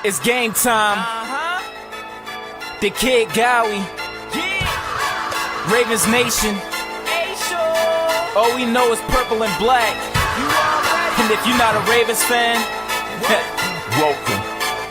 It's game time. The Kid Gowie. Ravens Nation. All we know is purple and black. And if you're not a Ravens fan,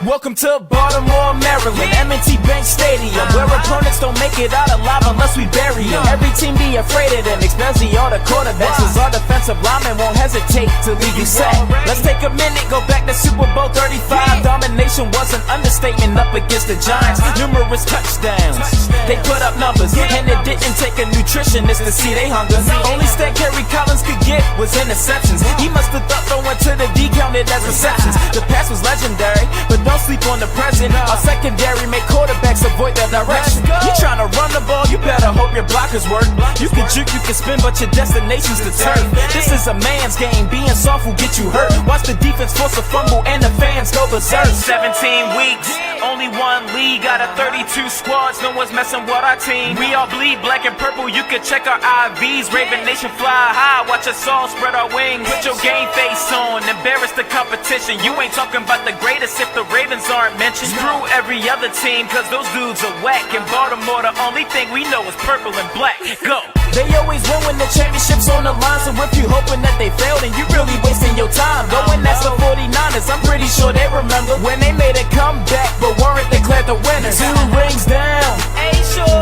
Welcome to Baltimore, Maryland, M&T Bank Stadium, where opponents don't make it out alive unless we bury them. Every team be afraid of them, especially all the quarterbacks, cause our defensive linemen won't hesitate to leave you set. Let's take a minute, go back to Super Bowl 35. Domination was an understatement up against the Giants. Numerous touchdowns, they put up numbers, and it didn't take a nutritionist to see they hunger. Only stat Kerry Collins could get was interceptions. He must have thought throwing to the D counted as receptions. The pass was legendary, but don't sleep on the present. Our secondary make quarterbacks avoid their direction. You tryna run the ball, you better hope your blockers work. You can juke, you can spin, but your destination's the turf. This is a man's game, being soft will get you hurt. Watch the defense force a fumble and the fans go berserk. 17 weeks, only one league out of 32 squads. No one's messing with our team. We all bleed black and purple, you can check our IVs. Raven Nation fly high, watch us all spread our wings. Put your game face on, embarrass the competition. You ain't talking about the greatest if the Ravens aren't mentioned. Screw every other team, cause those dudes are whack. In Baltimore, the only thing we know is purple and black. Go! They always win when the championship's on the line. So if you hoping that they failed, then you really wasting your time. Going that's the 49ers, I'm pretty sure they remember when they made a comeback, but weren't declared the winners. 2 rings down,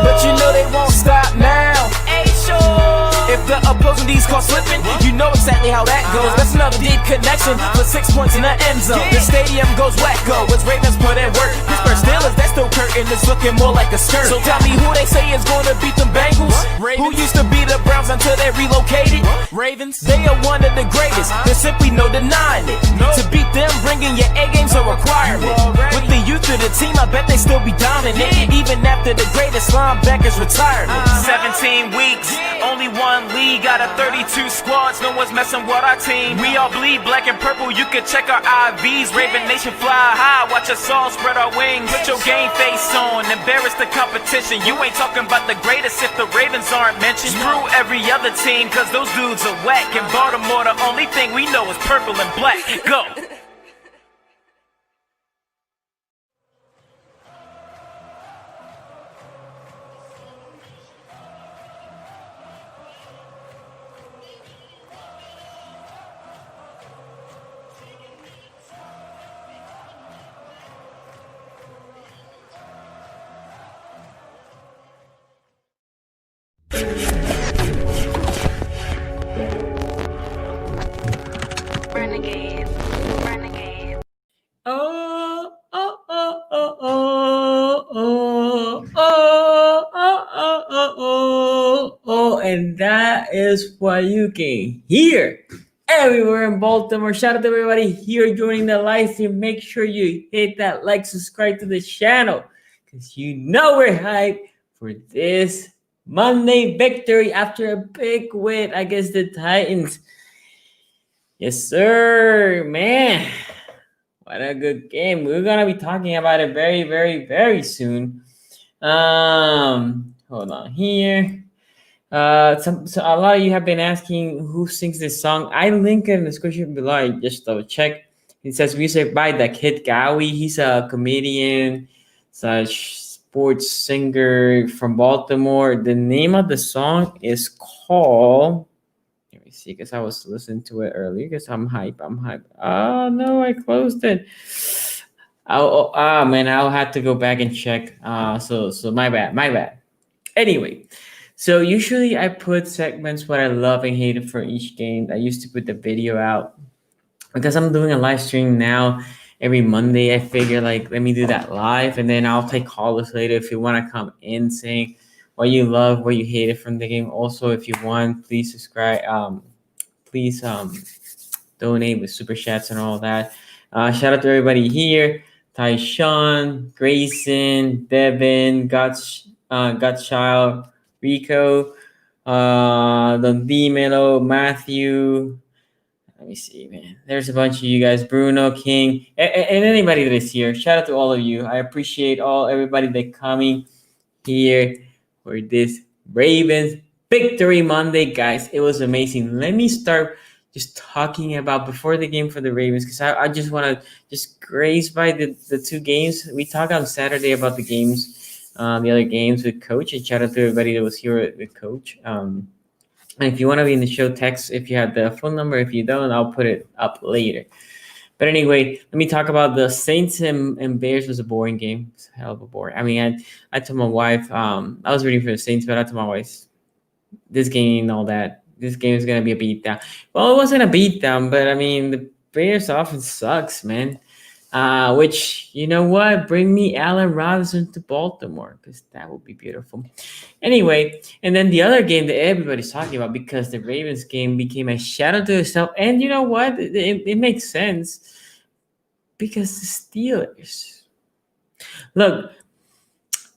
but you know they won't stop now. If the opposing D's caught slipping, you know exactly how that goes. That's another deep connection for 6 points in the end zone. The stadium goes wacko as Ravens put in work. Pittsburgh Steelers, that still curtain is looking more like a skirt. So tell me who they say is going to beat them Bengals. Who used to be the Browns until they relocated? Ravens, they are one of the greatest. There's simply no denying it. To beat them, bringing your A game's a requirement. With the youth of the team, I bet they still be dominant, even after the greatest linebacker's retirement. 17 weeks, only one league out of 32 squads. No one's messing with our team. We all bleed black and purple, you can check our IVs. Raven Nation fly high, watch us all spread our wings. Put your game face on, embarrass the competition. You ain't talking about the greatest if the Ravens aren't mentioned. Screw every other team, cause those dudes are whack. In Baltimore, the only thing we know is purple and black. Go! Renegade. Oh, oh, oh, oh, oh, oh, oh, oh, oh, oh, oh, and that is what you can hear everywhere in Baltimore. Shout out to everybody here joining the live stream. Make sure you hit that like, subscribe to the channel, because you know we're hyped for this Monday victory after a big win against the Titans. Yes, sir, man. What a good game. We're going to be talking about it very, very, very soon. Hold on here. So a lot of you have been asking who sings this song. I link it in the description below. I just double check. It says music by the Kid Gowie. He's a comedian slash sports singer from Baltimore. The name of the song is called, let me see, because I was listening to it earlier because I'm hype. Oh no, I closed it. Man, I'll have to go back and check. So my bad. Anyway, So usually I put segments what I love and hate it for each game. I used to put the video out because I'm doing a live stream now every Monday. I figure like let me do that live, and then I'll take callers later if you want to come in saying what you love, what you hated from the game. Also, if you want, please subscribe. Please donate with super chats and all that. Shout out to everybody here: Tyshawn, Grayson, Devin, Godchild, Rico, Don Melo, Matthew. Let me see, man. There's a bunch of you guys, Bruno, King, and anybody that is here. Shout out to all of you. I appreciate everybody that coming here for this Ravens Victory Monday, guys. It was amazing. Let me start just talking about before the game for the Ravens, because I just want to just graze by the two games. We talked on Saturday about the games, the other games with Coach, and shout out to everybody that was here with Coach. And if you want to be in the show, text if you have the phone number. If you don't, I'll put it up later. But anyway, let me talk about the Saints and Bears. Was a boring game. It's a hell of a boring. I mean, I told my wife, I was rooting for the Saints, but I told my wife, this game and all that, this game is going to be a beatdown. Well, it wasn't a beatdown, but I mean, the Bears offense sucks, man. Which, you know what? Bring me Allen Robinson to Baltimore, because that would be beautiful. Anyway, and then the other game that everybody's talking about, because the Ravens game became a shadow to itself. And you know what? It makes sense, because the Steelers. Look,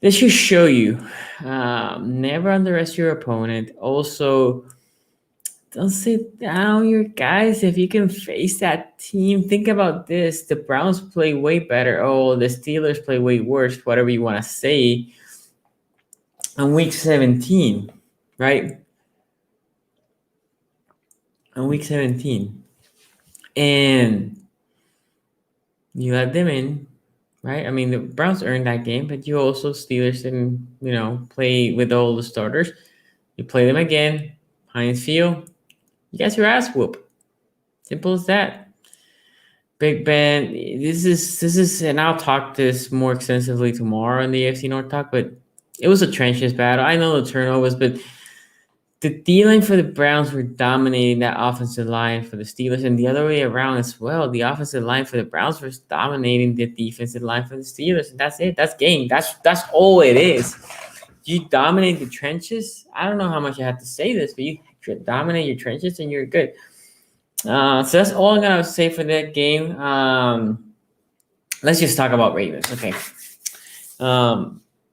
this should show you. Never underestimate your opponent. Also, don't sit down, your guys. If you can face that team, think about this. The Browns play way better. Oh, the Steelers play way worse, whatever you want to say, on week 17, right? On week 17. And you let them in, right? I mean, the Browns earned that game, but you also, Steelers didn't, play with all the starters. You play them again, Heinz Field. You got your ass whooped. Simple as that. Big Ben, this is, and I'll talk this more extensively tomorrow in the AFC North talk, but it was a trenches battle. I know the turnovers, but the D-line for the Browns were dominating that offensive line for the Steelers, and the other way around as well. The offensive line for the Browns was dominating the defensive line for the Steelers, and that's it. That's game. That's all it is. You dominate the trenches. I don't know how much I have to say this, but you dominate your trenches and you're good. So that's all I'm gonna say for that game. Let's just talk about Ravens. Okay.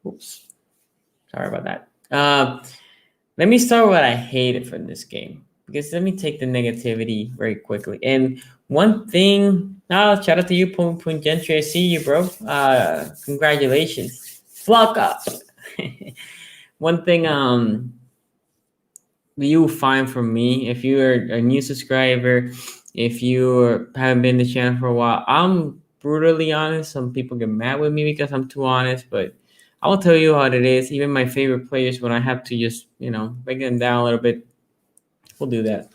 Oops. Sorry about that. Let me start with what I hated from this game, because let me take the negativity very quickly. And one thing, shout out to you, Point Gentry. I see you, bro. Congratulations. Flock up. One thing you will find from me, if you are a new subscriber, if you haven't been to the channel for a while, I'm brutally honest. Some people get mad with me because I'm too honest, but I will tell you how it is. Even my favorite players, when I have to just, break them down a little bit, we'll do that.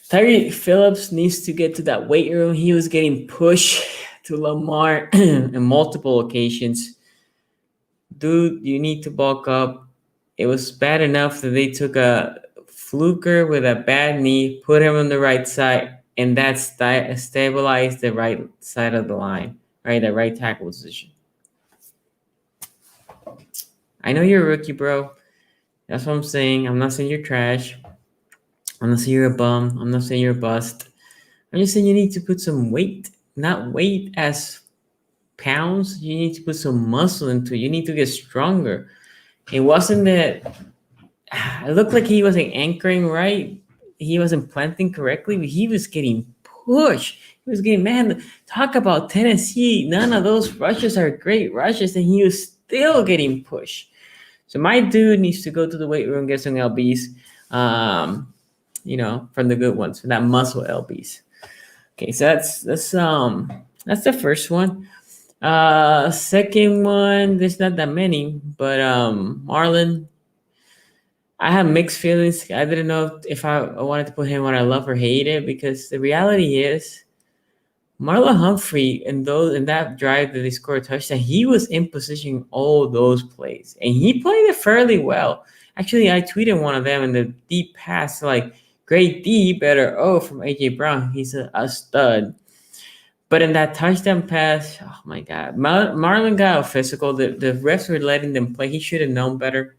Tyreek Phillips needs to get to that weight room. He was getting pushed to Lamar on multiple occasions. Dude, you need to bulk up. It was bad enough that they took a fluker with a bad knee, put him on the right side, and that stabilized the right side of the line, right? The right tackle position. I know you're a rookie, bro. That's what I'm saying. I'm not saying you're trash. I'm not saying you're a bum. I'm not saying you're a bust. I'm just saying you need to put some weight, not weight as pounds. You need to put some muscle into it. You need to get stronger. It wasn't that it looked like he wasn't anchoring right. He wasn't planting correctly, but he was getting pushed. He was getting, man, talk about Tennessee. None of those rushes are great rushes, and he was still getting pushed. So my dude needs to go to the weight room, get some LBs, from the good ones, from that muscle LBs. Okay, so that's the first one. Second one, there's not that many, but Marlon, I have mixed feelings. I didn't know if I wanted to put him on I love or hate it, because the reality is Marlon Humphrey in that drive that they scored a touchdown, he was in position all those plays, and he played it fairly well. Actually, I tweeted one of them in the deep pass, like great D, better O from AJ Brown. He's a stud. But in that touchdown pass, oh my God, Marlon got physical. The refs were letting them play. He should have known better.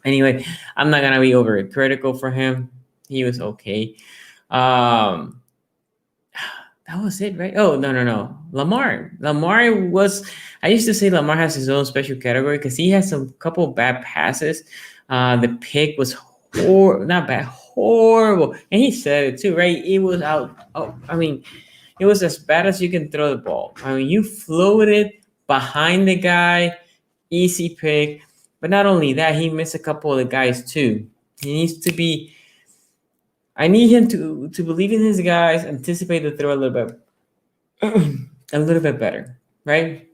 Anyway, I'm not gonna be overcritical for him. He was okay. Um, that was it, right? Oh, no. Lamar was. I used to say Lamar has his own special category because he has some couple bad passes. The pick was not bad, horrible, and he said it too, right? It was out. Oh, I mean, it was as bad as you can throw the ball. I mean, you floated behind the guy, easy pick. But not only that, he missed a couple of the guys too. He needs to be. I need him to believe in his guys, anticipate the throw a little bit better, right?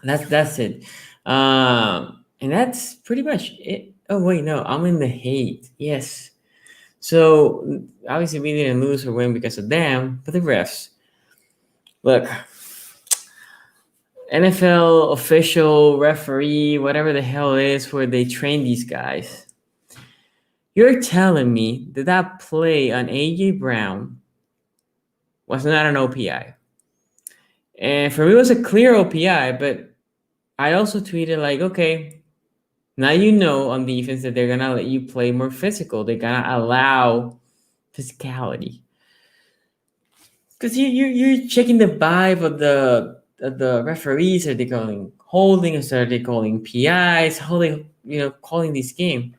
That's it. And that's pretty much it. Oh wait, no, I'm in the hate. Yes. So obviously we didn't lose or win because of them, but the refs. Look, NFL official, referee, whatever the hell it is, where they train these guys. You're telling me that play on A.J. Brown was not an OPI. And for me, it was a clear OPI, but I also tweeted like, okay, now you know on defense that they're going to let you play more physical. They're going to allow physicality. Because you're checking the vibe of the referees. Are they calling holding? Or are they calling PIs? How they calling this game?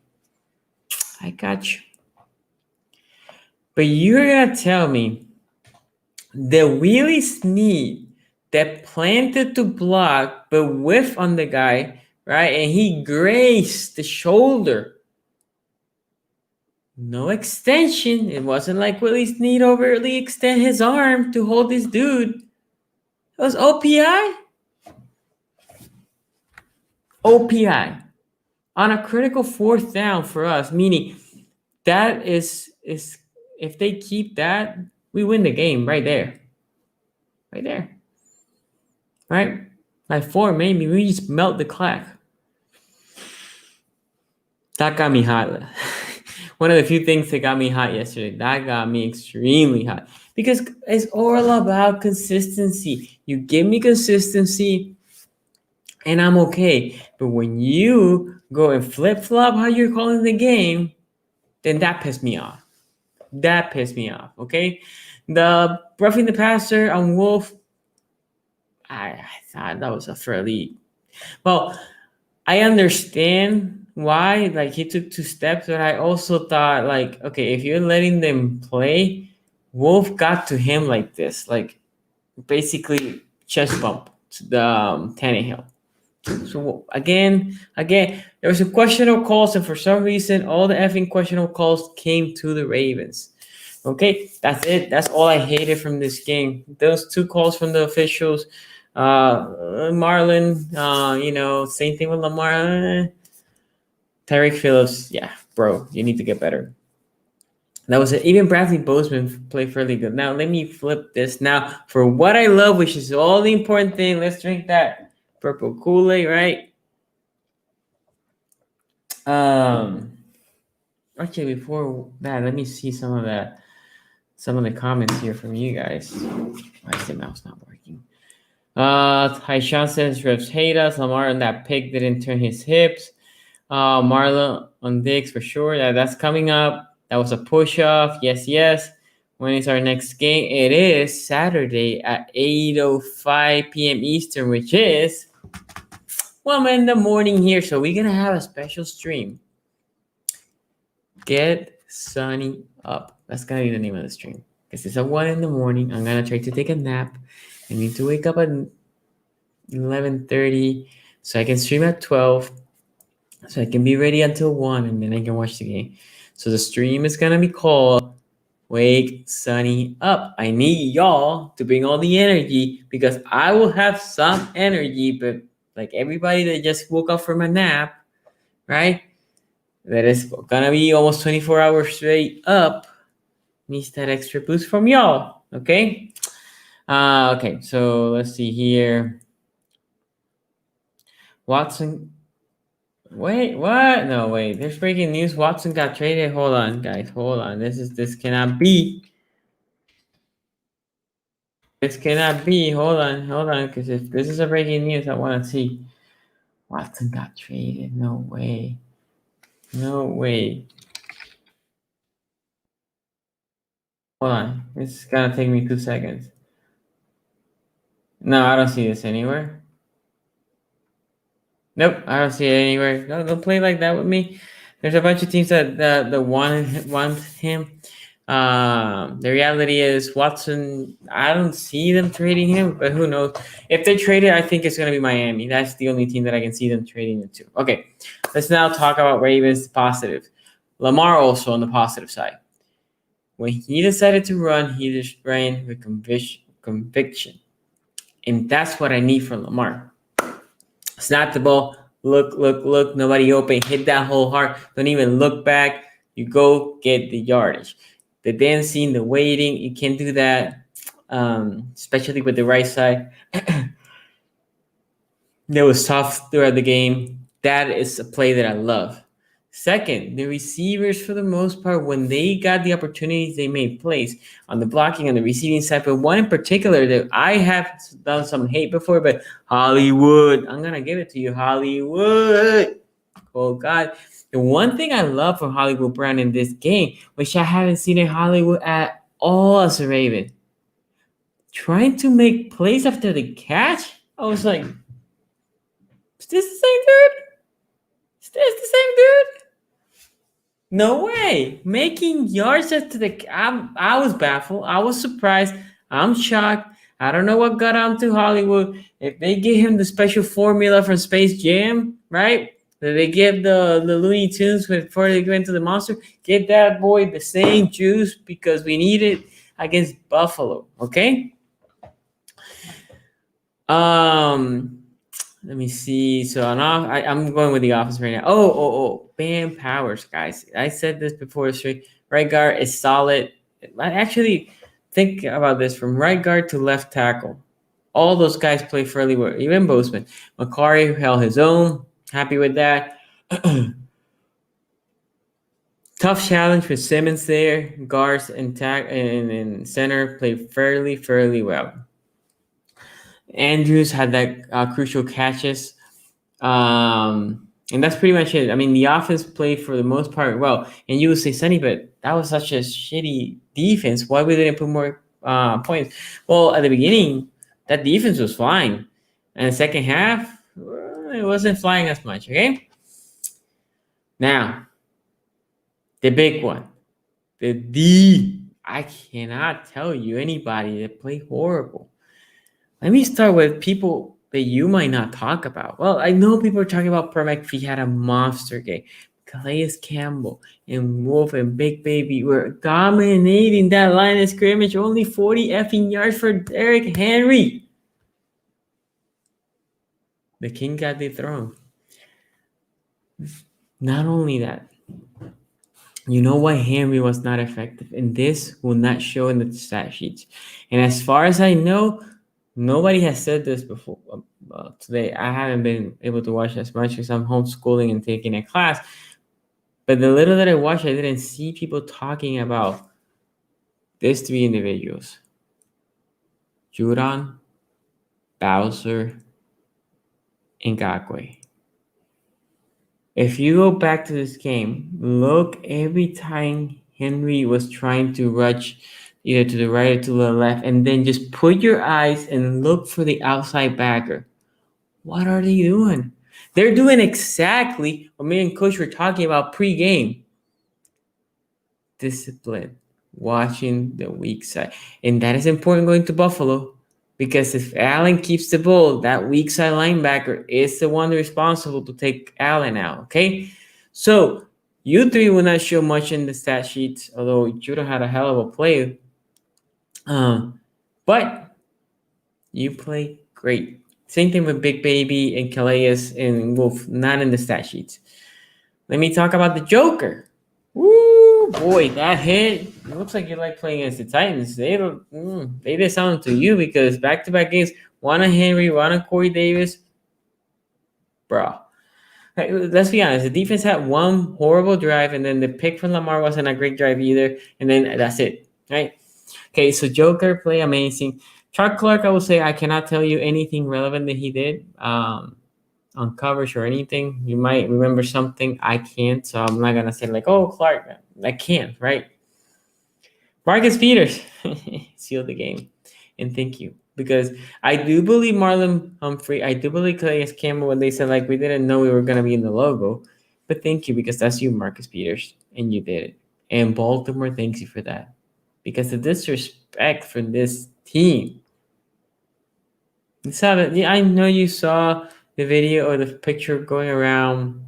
I got you. But you're going to tell me the Willie Snead that planted to block but whiffed on the guy, right? And he grazed the shoulder. No extension. It wasn't like Willie Snead overly extend his arm to hold this dude. It was OPI. OPI. On a critical fourth down for us, meaning that is if they keep that, we win the game right there. Right there. Right? By 4, maybe we just melt the clock. That got me hot. One of the few things that got me hot yesterday. That got me extremely hot. Because it's all about consistency. You give me consistency and I'm okay. But when you go and flip-flop how you're calling the game, then that pissed me off. Okay? The roughing the passer on Wolf, I thought that was a fairly... Well, I understand why, like, he took 2 steps, but I also thought, like, okay, if you're letting them play, Wolf got to him like this, like, basically chest bump to the Tannehill. So again, there was some questionable calls, and for some reason, all the effing questionable calls came to the Ravens. Okay, that's it. That's all I hated from this game. Those 2 calls from the officials. Marlon, same thing with Lamar. Tyreek Phillips, yeah, bro, you need to get better. That was it. Even Bradley Bozeman played fairly good. Now, let me flip this. Now, for what I love, which is all the important thing, let's drink that purple Kool-Aid, right? Actually, before that, let me see some of the comments here from you guys. Why is the mouse not working? Tyshawn says refs hate us. Lamar on that pick didn't turn his hips. Marlon on Diggs for sure. That's coming up. That was a push-off. Yes. When is our next game? It is Saturday at 8:05 p.m. Eastern, which is 1 in the morning here. So we're going to have a special stream. Get Sunny Up. That's going to be the name of the stream. Because it's at 1 in the morning. I'm going to try to take a nap. I need to wake up at 11:30 so I can stream at 12. So I can be ready until 1 and then I can watch the game. So the stream is going to be called Wake Sunny Up. I need y'all to bring all the energy because I will have some energy, but like everybody that just woke up from a nap, right? That is going to be almost 24 hours straight up needs that extra boost from y'all, okay? Okay, so let's see here. Watson. Wait, what? No, wait. There's breaking news. Watson got traded. Hold on, guys. Hold on. This cannot be. This cannot be. Hold on. Because if this is a breaking news, I want to see. Watson got traded. No way. No way. Hold on. This is gonna take me 2 seconds. No, I don't see this anywhere. Nope, I don't see it anywhere. No, don't play like that with me. There's a bunch of teams that want him. The reality is Watson. I don't see them trading him, but who knows? If they trade it, I think it's gonna be Miami. That's the only team that I can see them trading it to. Okay, let's now talk about Ravens positive. Lamar also on the positive side. When he decided to run, he just ran with conviction, and that's what I need from Lamar. Snap the ball. Look. Nobody open. Hit that hole hard. Don't even look back. You go get the yardage. The dancing, the waiting, you can't do that, especially with the right side. That was tough throughout the game. That is a play that I love. Second, the receivers, for the most part, when they got the opportunities, they made plays on the blocking, on the receiving side. But one in particular that I have done some hate before, but Hollywood, I'm going to give it to you, Hollywood. Oh, God. The one thing I love from Hollywood Brown in this game, which I haven't seen in Hollywood at all as a Raven, trying to make plays after the catch. I was like, is this the same dude? Is this the same dude? No way. Making yards after the I was baffled. I was surprised. I'm shocked. I don't know what got on to Hollywood. If they give him the special formula from Space Jam, right? That they give the Looney Tunes before they go into the monster, give that boy the same juice because we need it against Buffalo. Okay? Let me see. So I'm going with the offense right now. Oh, Bam Powers, guys. I said this before. Right guard is solid. I actually think about this from right guard to left tackle. All those guys play fairly well. Even Bozeman. Macari held his own. Happy with that. Tough challenge with Simmons there. Guards and center played fairly well. Andrews had that crucial catches. And that's pretty much it. I mean, the offense played for the most part well. And you would say, Sonny, but that was such a shitty defense. Why we didn't put more points? Well, at the beginning, that defense was flying. And the second half, it wasn't flying as much, okay? Now, the big one. I cannot tell you anybody that played horrible. Let me start with people that you might not talk about. Well, I know people are talking about McPhee had a monster game. Calais Campbell and Wolf and Big Baby were dominating that line of scrimmage. Only 40 effing yards for Derrick Henry. The king got dethroned. Not only that, you know why Henry was not effective? And this will not show in the stat sheets. And as far as I know, nobody has said this before. Today, I haven't been able to watch as much because I'm homeschooling and taking a class. But the little that I watched, I didn't see people talking about these three individuals. Judon, Bowser, and Ngakwe. If you go back to this game, look every time Henry was trying to rush either to the right or to the left, and then just put your eyes and look for the outside backer. What are they doing? They're doing exactly what me and Coach were talking about pre-game. Discipline, watching the weak side. And that is important going to Buffalo because if Allen keeps the ball, that weak side linebacker is the one responsible to take Allen out, okay? So you three will not show much in the stat sheets, although Judah had a hell of a play. But you play great. Same thing with Big Baby and Calais and Wolf, not in the stat sheets. Let me talk about the Joker. Woo! Oh boy, that hit. It looks like you like playing against the Titans. They did something to you because back-to-back games, one on Henry, one on Corey Davis. Bro. Let's be honest. The defense had one horrible drive, and then the pick from Lamar wasn't a great drive either. And then that's it, right? Okay, so Joker play amazing. Chuck Clark, I will say I cannot tell you anything relevant that he did on coverage or anything. You might remember something. I can't, so I'm not gonna say like, oh, Clark. I can't, right? Marcus Peters sealed the game, and thank you. Because I do believe Marlon Humphrey, I do believe Calais Campbell when they said like we didn't know we were gonna be in the logo, but thank you because that's you, Marcus Peters, and you did it. And Baltimore thanks you for that, because the disrespect from this team. You saw that? Yeah, I know you saw the video or the picture going around.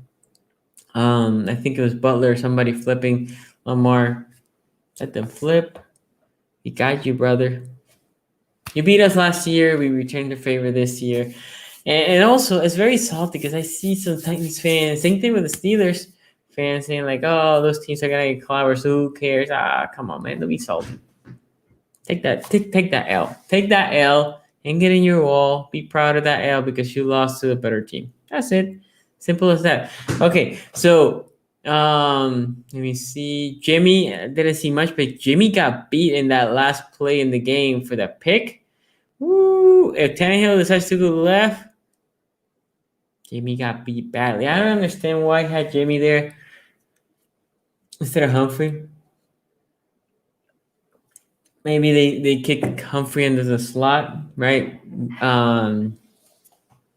I think it was Butler or somebody flipping Lamar. Let them flip. He got you, brother. You beat us last year. We returned the favor this year. And also, it's very salty because I see some Titans fans, same thing with the Steelers fans, saying like, oh, those teams are going to get clobbered, so who cares? Come on, man. Don't be salty. Take that L. Take that L and get in your wall. Be proud of that L because you lost to a better team. That's it. Simple as that. Okay, so let me see. Jimmy didn't see much, but Jimmy got beat in that last play in the game for that pick. Woo! If Tannehill decides to go left, Jimmy got beat badly. I don't understand why he had Jimmy there instead of Humphrey. Maybe they kick Humphrey into the slot, right?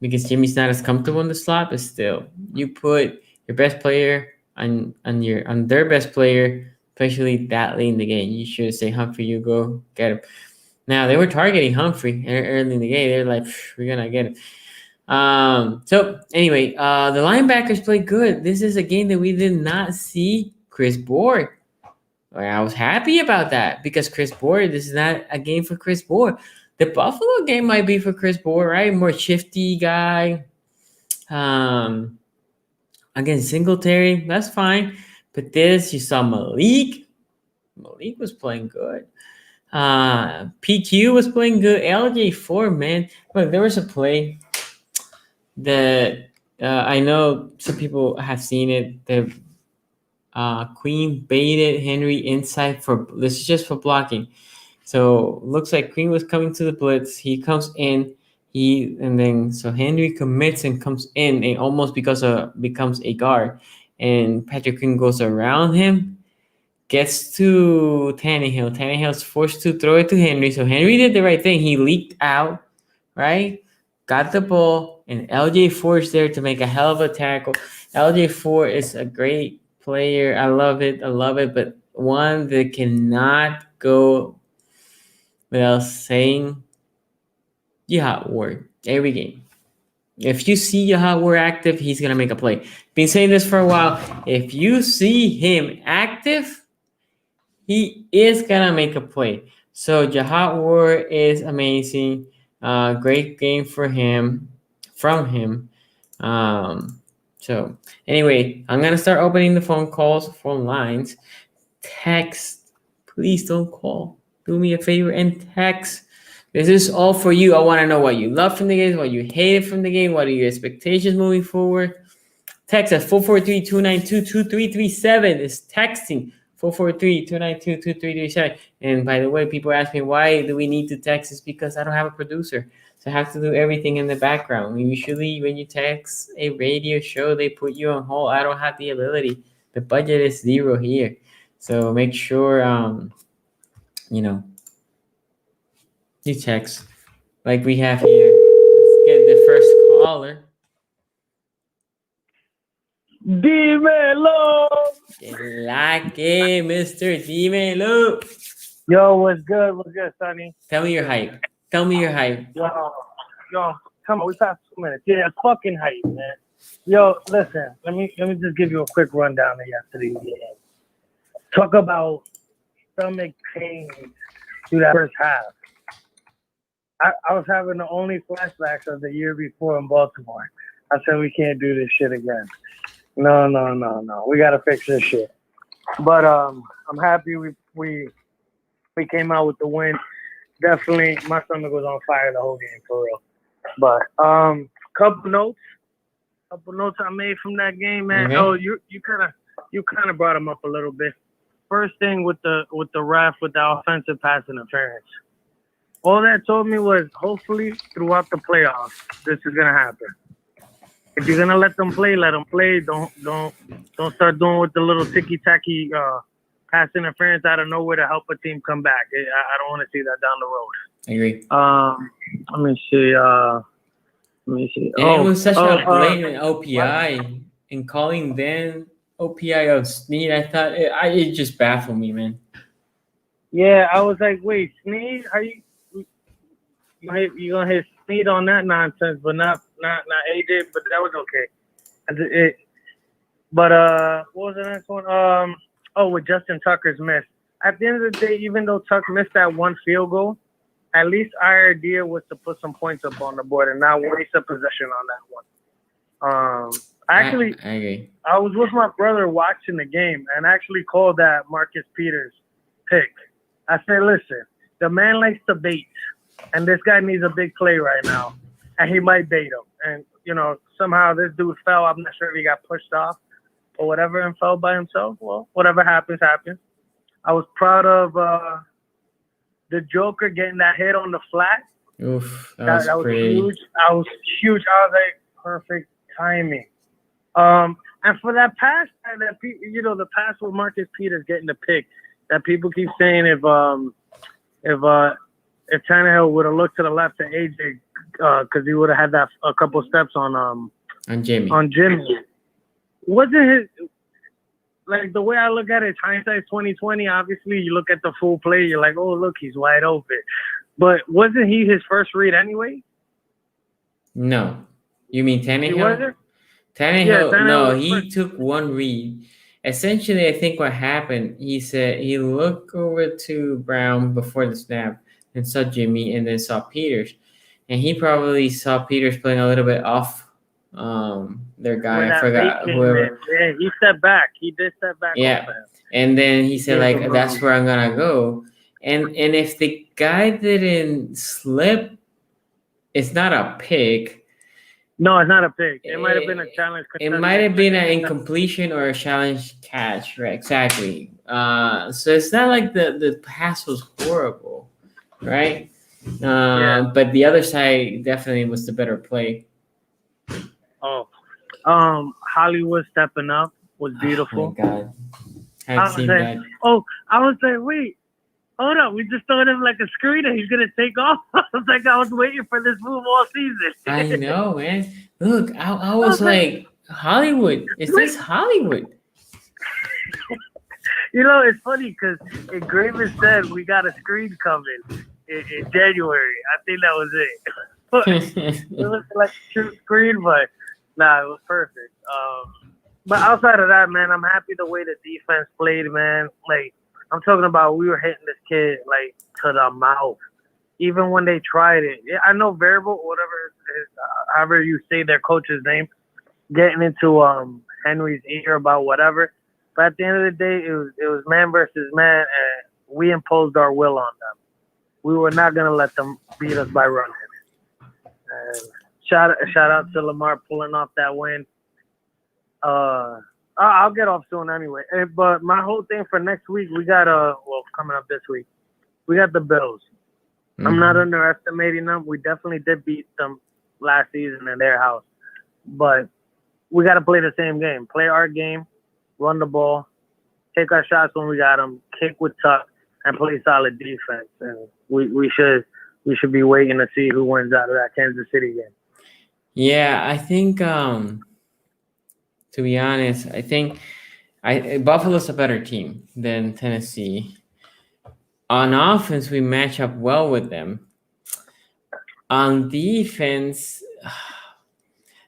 Because Jimmy's not as comfortable in the slot, but still, you put your best player on their best player, especially that late in the game. You should say, Humphrey, you go get him. Now they were targeting Humphrey early in the game. They're like, we're gonna get him. So anyway, the linebackers played good. This is a game that we did not see Chris Board. I was happy about that because Chris Board, this is not a game for Chris Board. The Buffalo game might be for Chris Board, right? More shifty guy. Against Singletary, that's fine. But this, you saw Malik. Malik was playing good. PQ was playing good. LJ4, man. Look, there was a play that I know some people have seen it. The Queen baited Henry inside for this is just for blocking. So looks like Queen was coming to the blitz. He comes in. So Henry commits and comes in and almost becomes a guard. And Patrick Queen goes around him, gets to Tannehill. Tannehill's forced to throw it to Henry. So Henry did the right thing. He leaked out, right? Got the ball, and LJ4 is there to make a hell of a tackle. LJ4 is a great player. I love it. But one that cannot go without saying Jihad Ward every game. If you see Jihad Ward active, he's going to make a play. Been saying this for a while. If you see him active, he is going to make a play. So Jihad Ward is amazing. Great game from him. So anyway, I'm going to start opening the phone lines. Text. Please don't call. Do me a favor and text. This is all for you. I want to know what you love from the game, what you hated from the game, what are your expectations moving forward. Text at 443-292-2337. It's texting 443-292-2337. And by the way, people ask me, why do we need to text? It's because I don't have a producer. So I have to do everything in the background. Usually when you text a radio show, they put you on hold. I don't have the ability. The budget is 0 here. So make sure, you text like we have here. Let's get the first caller. D-Melo! Like it, Mr. D-Melo. Yo, what's good? What's good, Sonny? Tell me your hype. Yo, come on, we passed 2 minutes. Yeah, fucking hype, man. Yo, listen, let me just give you a quick rundown of yesterday's game. Talk about stomach pain through that first half. I was having the only flashbacks of the year before in Baltimore. I said we can't do this shit again. No. We gotta fix this shit. But I'm happy we came out with the win. Definitely, my stomach was on fire the whole game for real. But couple notes I made from that game, man. Okay. Oh, you kind of brought them up a little bit. First thing with the ref with the offensive pass interference. All that told me was hopefully throughout the playoffs this is gonna happen. If you're gonna let them play, let them play. Don't start doing with the little ticky tacky pass interference out of nowhere to help a team come back. I don't want to see that down the road. I agree. Let me see. And it was such a blatant OPI, and calling then OPI of Snead, I thought it just baffled me, man. Yeah, I was like, wait, Snead? Are you gonna hit Snead on that nonsense, but not AJ? But that was okay. But what was the next one? With Justin Tucker's miss. At the end of the day, even though Tuck missed that one field goal, at least our idea was to put some points up on the board and not waste a possession on that one. I agree. I was with my brother watching the game and actually called that Marcus Peters pick. I said, listen, the man likes to bait, and this guy needs a big play right now, and he might bait him. And, somehow this dude fell. I'm not sure if he got pushed off or whatever and fell by himself. Well, whatever happens, happens. I was proud of the Joker getting that hit on the flat. Oof, that was pretty. Huge. I was like, perfect timing. And for that pass, the pass with Marcus Peters getting the pick, that people keep saying if Tannehill would have looked to the left to AJ, because he would have had that a couple steps on Jimmy. Wasn't his, like, the way I look at it, hindsight 2020, obviously you look at the full play, you're like, oh, look, he's wide open. But wasn't he his first read anyway? No. You mean Tannehill? He wasn't? Tannehill, no, he took one read. Essentially, I think what happened, he said he looked over to Brown before the snap and saw Jimmy and then saw Peters. And he probably saw Peters playing a little bit off their guy. I forgot whoever. Yeah, he stepped back. He did step back. Yeah. And then he said, that's where I'm going to go. And if the guy didn't slip, it's not a pick. No, it's not a pick. It might have been a challenge. It might have been an incompletion or a challenge catch. Right, exactly. So it's not like the pass was horrible, right? But the other side definitely was the better play. Oh, Hollywood stepping up was beautiful. Oh my God, I haven't seen that. Oh, I was like, wait, hold up, we just throwing him like a screener. He's gonna take off. I was like, I was waiting for this move all season. I know, man. Look, I was like, Hollywood. Is this Hollywood? It's funny because Graven said we got a screen coming in January. I think that was it. It looked like a true screen, but nah, it was perfect. But outside of that, man, I'm happy the way the defense played, man. Like, I'm talking about, we were hitting this kid like to the mouth. Even when they tried it. I know Variable, whatever it is, however you say their coach's name, getting into Henry's ear about whatever. But at the end of the day, it was man versus man, and we imposed our will on them. We were not going to let them beat us by running. And shout out to Lamar pulling off that win. I'll get off soon anyway. But my whole thing for next week, we got coming up this week, we got the Bills. Mm-hmm. I'm not underestimating them. We definitely did beat them last season in their house. But we got to play the same game. Play our game, run the ball, take our shots when we got them, kick with tuck, and play solid defense. And we should be waiting to see who wins out of that Kansas City game. Yeah, I think, to be honest, I think Buffalo's a better team than Tennessee. On offense, we match up well with them. On defense,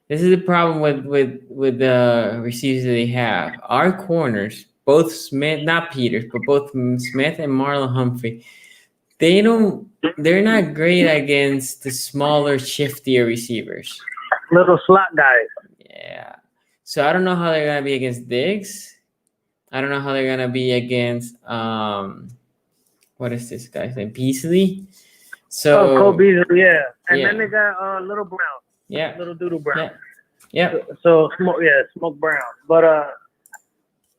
this is the problem with the receivers that they have. Our corners, both Smith, not Peters, but both Smith and Marlon Humphrey, they're not great against the smaller, shiftier receivers. Little slot guys. Yeah. So I don't know how they're gonna be against Diggs. I don't know how they're gonna be against what is this guy's name? Beasley. So Cole Beasley, yeah. And yeah. then they got Little Brown. Yeah. Little Doodle Brown. Yeah. So Smoke Brown. But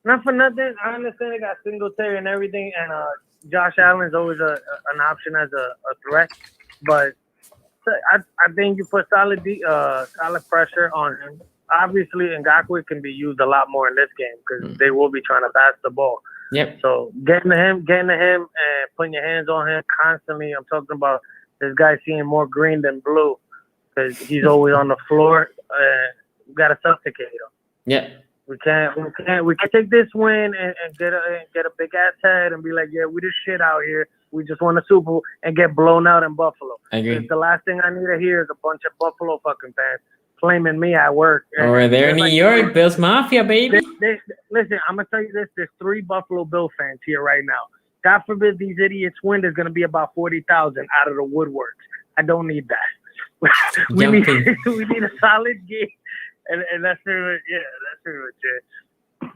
not for nothing, I understand they got Singletary and everything, and Josh Allen's always an option as a threat. But I think you put solid pressure on him. Obviously, Ngakoue can be used a lot more in this game because they will be trying to pass the ball. Yep. So getting to him, and putting your hands on him constantly. I'm talking about this guy seeing more green than blue because he's always on the floor. We gotta suffocate him. Yeah. We can't take this win and get a big ass head and be like, yeah, we just shit out here. We just won a Super Bowl and get blown out in Buffalo. I agree. The last thing I need to hear is a bunch of Buffalo fucking fans flaming me at work. Or they're in New York, Bills Mafia, baby. Listen, I'm gonna tell you this: there's 3 Buffalo Bill fans here right now. God forbid these idiots win. There's gonna be about 40,000 out of the woodworks. I don't need that. we need a solid game. And that's pretty much, that's pretty much it.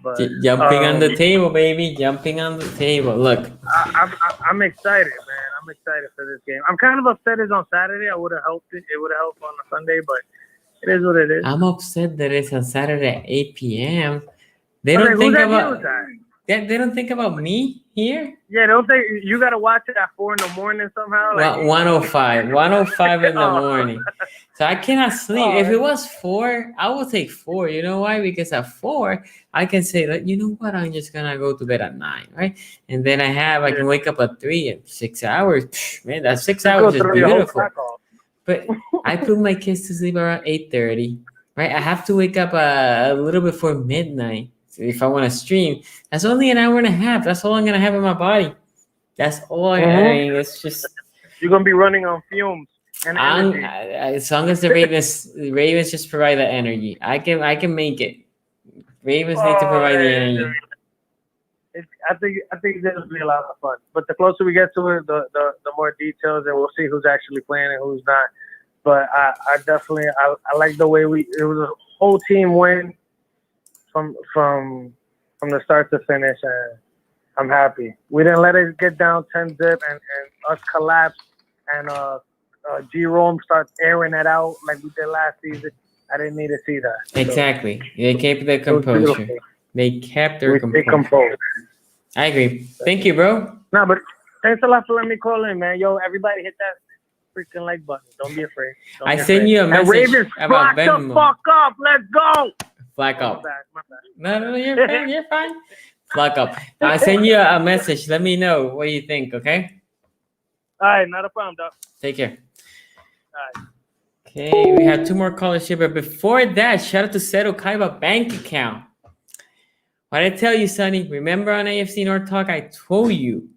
But, jumping on the table, baby. Jumping on the table. Look. I'm excited, man. I'm excited for this game. I'm kind of upset it's on Saturday. I would have helped it. It would have helped on a Sunday, but it is what it is. I'm upset that it's on Saturday at 8 p.m. They don't think about they don't think about me here. Yeah, don't think you got to watch it at 4 a.m. somehow. Like 105 in the morning. So I cannot sleep. If it was 4, I will take 4. You know why? Because at 4, I can say, like, you know what? I'm just gonna go to bed at 9, right? And then I can wake up at 3 in 6 hours. Psh, man, that 6 hours is beautiful. But I put my kids to sleep around 8:30, right? I have to wake up a little before midnight. If I want to stream, that's only an hour and a half. That's all I'm gonna have in my body. That's all I mean. It's just you're gonna be running on fumes. And as long as the Ravens just provide the energy, I can make it. Ravens need to provide the energy. I think this will be a lot of fun. But the closer we get to it, the more details, and we'll see who's actually playing and who's not. But I definitely I like the way it was a whole team win. From the start to finish, and I'm happy. We didn't let it get down 10-zip and us collapse and Jerome start airing it out like we did last season. I didn't need to see that. Exactly. They kept their composure. They kept their composure. I agree. Thank you, bro. No, but thanks a lot for letting me call in, man. Yo, everybody hit that freaking like button. Don't be afraid. I send you a message Ravens, about Venmo. the fuck up. Let's go. Flack up. My bad. No, you're fine. You're fine. Flack up. I send you a message. Let me know what you think, okay? All right, not a problem, dog. Take care. All right. Okay, we have 2 more callers here, but before that, shout out to Seto Kaiba bank account. What I tell you, Sonny, remember on AFC North Talk, I told you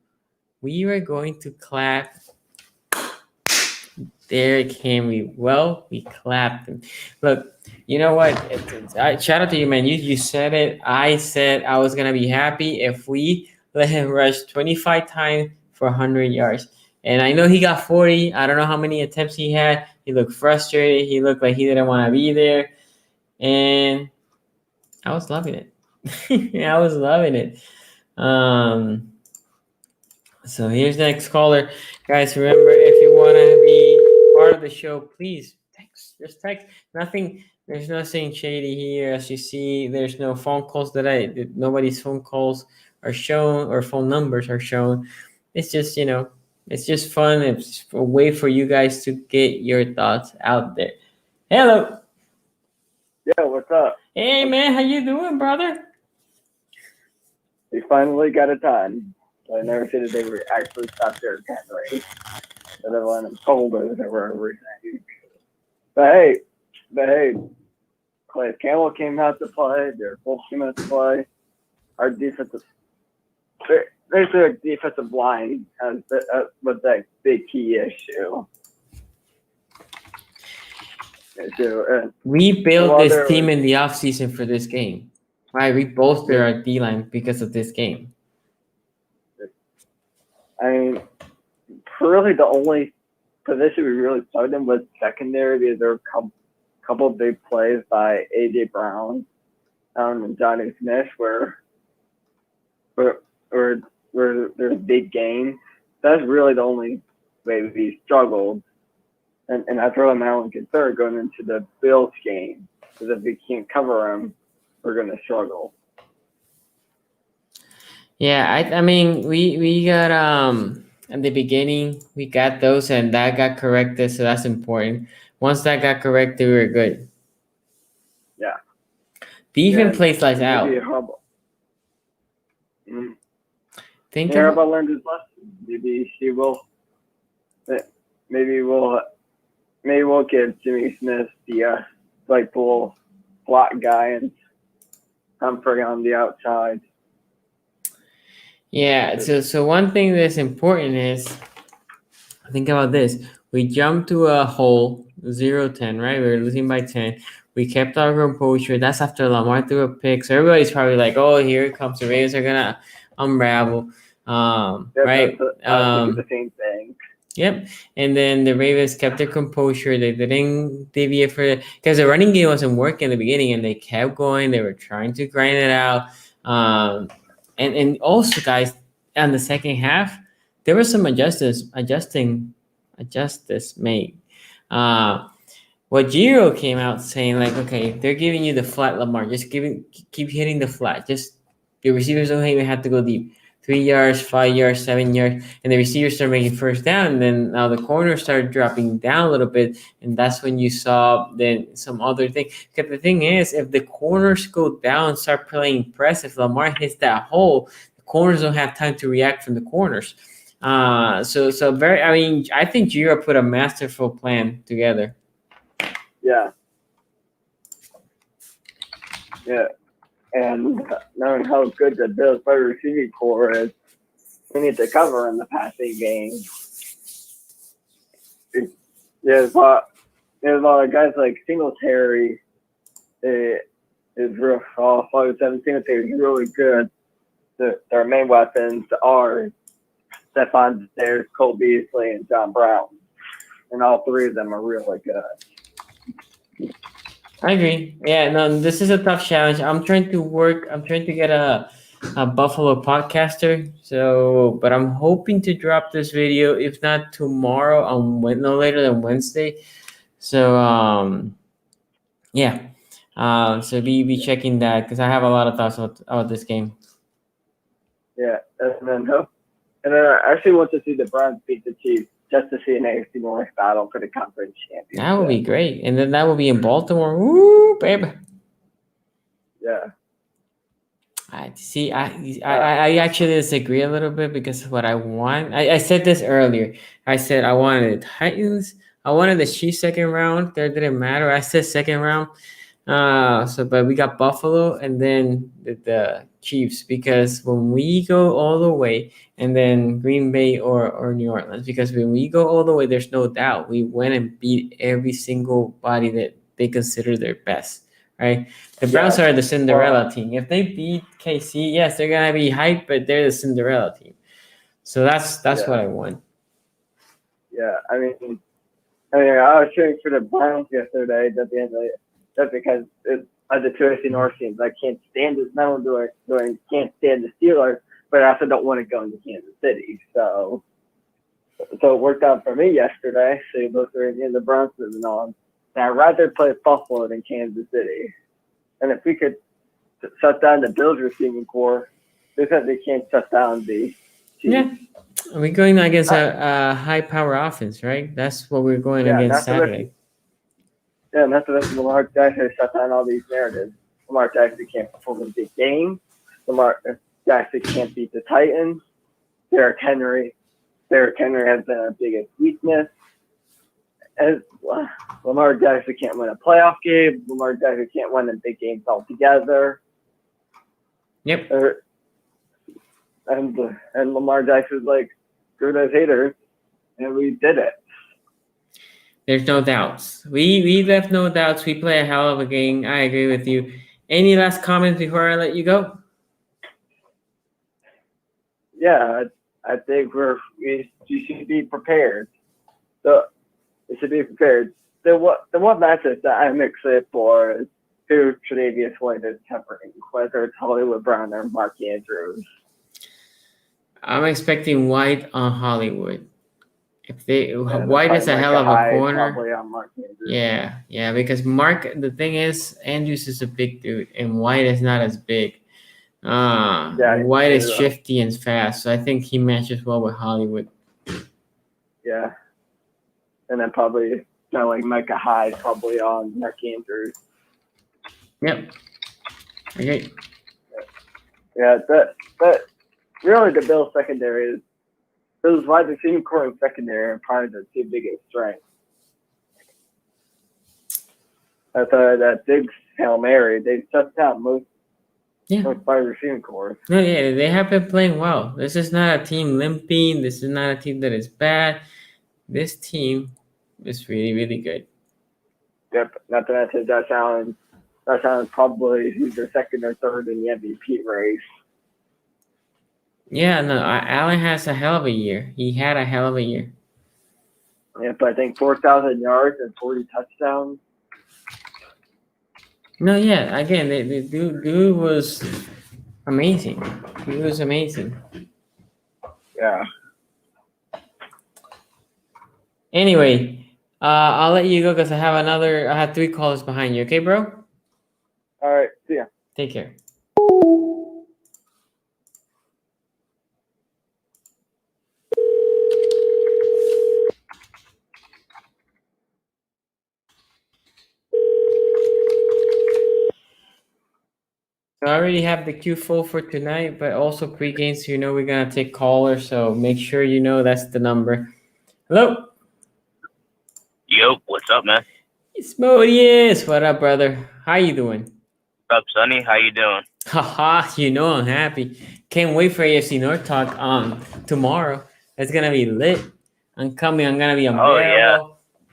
we were going to clap Derrick Henry. Well, we clapped him. Look, you know what? Shout out to you, man. You said it. I said I was going to be happy if we let him rush 25 times for 100 yards. And I know he got 40. I don't know how many attempts he had. He looked frustrated. He looked like he didn't want to be there. And I was loving it. I was loving it. So here's the next caller. Guys, remember, if you want to be part of the show, please text. Just text. There's nothing shady here. As you see, there's no phone calls nobody's phone calls are shown or phone numbers are shown. It's just, it's just fun. It's a way for you guys to get your thoughts out there. Hello. Yeah, what's up? Hey, man, how you doing, brother? We finally got it done. I never said that they were actually stopped their Henry. And then when I'm told that they were everything. But hey, Clay Campbell came out to play. Their full team out to play. Our defensive line was that big key issue. We built this team in the offseason for this game. Right? We bolstered our D-line because of this game. I mean, really the only position we really plugged in was secondary because there were a couple of big plays by A.J. Brown and Johnny Smith where or where there's big games. That's really the only way we struggled. And that's really my only concern going into the Bills game. Because if we can't cover them, we're going to struggle. Yeah, I mean we got at the beginning we got those and that got corrected, so that's important. Once that got corrected, we were good. Yeah. Defense plays lights Maybe out. Harbaugh. Think Harbaugh about learned his lesson. Maybe he will. Maybe we'll give Jimmy Smith the Claypool slot guy and Humphrey on the outside. yeah. So one thing that's important is think about this. We jumped to a hole 0-10, right? We were losing by 10. We kept our composure. That's after Lamar threw a pick. So everybody's probably like, oh, here it comes. The Ravens are gonna unravel. Right? I was thinking the same thing. Yep. And then the Ravens kept their composure. They didn't deviate for it because the running game wasn't working in the beginning, and they kept going. They were trying to grind it out. And also, guys, on the second half, there were some adjustments made. What Giro came out saying, like, okay, they're giving you the flat, Lamar. Just keep hitting the flat. Just your receivers don't even have to go deep. 3 yards, 5 yards, 7 yards, and the receivers start making first down. And then now the corners started dropping down a little bit, and that's when you saw then some other thing. Because the thing is, if the corners go down, start playing press, if Lamar hits that hole, the corners don't have time to react from the corners. So very. I mean, I think Giro put a masterful plan together. Yeah. And knowing how good the Bills' wide receiving core is, we need to cover in the passing game. There's a lot of guys like Singletary. Is real off. Singletary is really good. Their main weapons are Stephon Diggs, Cole Beasley, and John Brown, and all three of them are really good. I agree. Yeah, no, this is a tough challenge. I'm trying to get a Buffalo podcaster. So, but I'm hoping to drop this video, if not tomorrow, no later than Wednesday. So, yeah. So be checking that because I have a lot of thoughts about this game. Yeah, and then I actually want to see the Browns beat the Chiefs. Just to see an AFC North battle for the conference championship. That would be great. And then that will be in Baltimore. Woo, baby. Yeah. I actually disagree a little bit because what I want, I said this earlier. I said I wanted the Titans. I wanted the Chiefs second round. That didn't matter. I said second round. But we got Buffalo and then the Chiefs because when we go all the way, and then Green Bay or New Orleans, because when we go all the way, there's no doubt we went and beat every single body that they consider their best, right? The Browns are the Cinderella team. If they beat KC, yes, they're gonna be hyped, but they're the Cinderella team. So that's what I want. Yeah, I mean, I was cheering for the Browns yesterday at the end of the day. That's because of the two AFC North teams. I can't stand it. Not only do I can't stand the Steelers, but I also don't want to go into Kansas City. So it worked out for me yesterday. So both are in the Browns moving on. And I'd rather play Buffalo than Kansas City. And if we could shut down the Bills receiving core, they said they can't shut down the Chiefs. Yeah. We're going against a high-power offense, right? That's what we're going against Saturday. Yeah, and that's the rest of Lamar Jackson shut down all these narratives. Lamar Jackson can't perform in big games. Lamar Jackson can't beat the Titans. Derrick Henry has been our biggest weakness. And Lamar Jackson can't win a playoff game. Lamar Jackson can't win in big games altogether. Yep. And Lamar Jackson's like, screw those haters. And we did it. There's no doubts. We left no doubts. We play a hell of a game. I agree with you. Any last comments before I let you go? Yeah, I think we should be prepared. So we should be prepared. The one matchup that I'm excited for is who Tre'Davious White is covering, whether it's Hollywood Brown or Mark Andrews. I'm expecting White on Hollywood. If they And then White is probably a hell Micah of a Hyde, corner. probably on Mark Andrews. Yeah, because the thing is, Andrews is a big dude, and White is not as big. Yeah, White is he's, shifty and fast, so I think he matches well with Hollywood. yeah. And then probably like Micah Hyde, probably on Mark Andrews. Yep. Okay. Yeah, but really the Bills secondary is those wide receiving core and secondary are probably the two biggest strengths. I thought that Diggs Hail Mary, they touched out most wide receiving cores. No, yeah, they have been playing well. This is not a team limping. This is not a team that is bad. This team is really, really good. Yep. Not to mention Josh Allen. Josh Allen probably he's their second or third in the MVP race. Yeah, no, Allen has a hell of a year. He had a hell of a year. Yep, I think 4,000 yards and 40 touchdowns. No, yeah, again, the dude was amazing. He was amazing. Yeah. Anyway, I'll let you go because I have 3 callers behind you. Okay, bro? All right. See ya. Take care. So I already have the queue full for tonight, but also pre-game, so we're gonna take callers. So make sure that's the number. Hello. Yo, what's up, man? It's Modius. What up, brother? How you doing? What's up, Sonny? How you doing? Haha, I'm happy. Can't wait for AFC North talk tomorrow. It's gonna be lit. I'm gonna be Oh, yeah.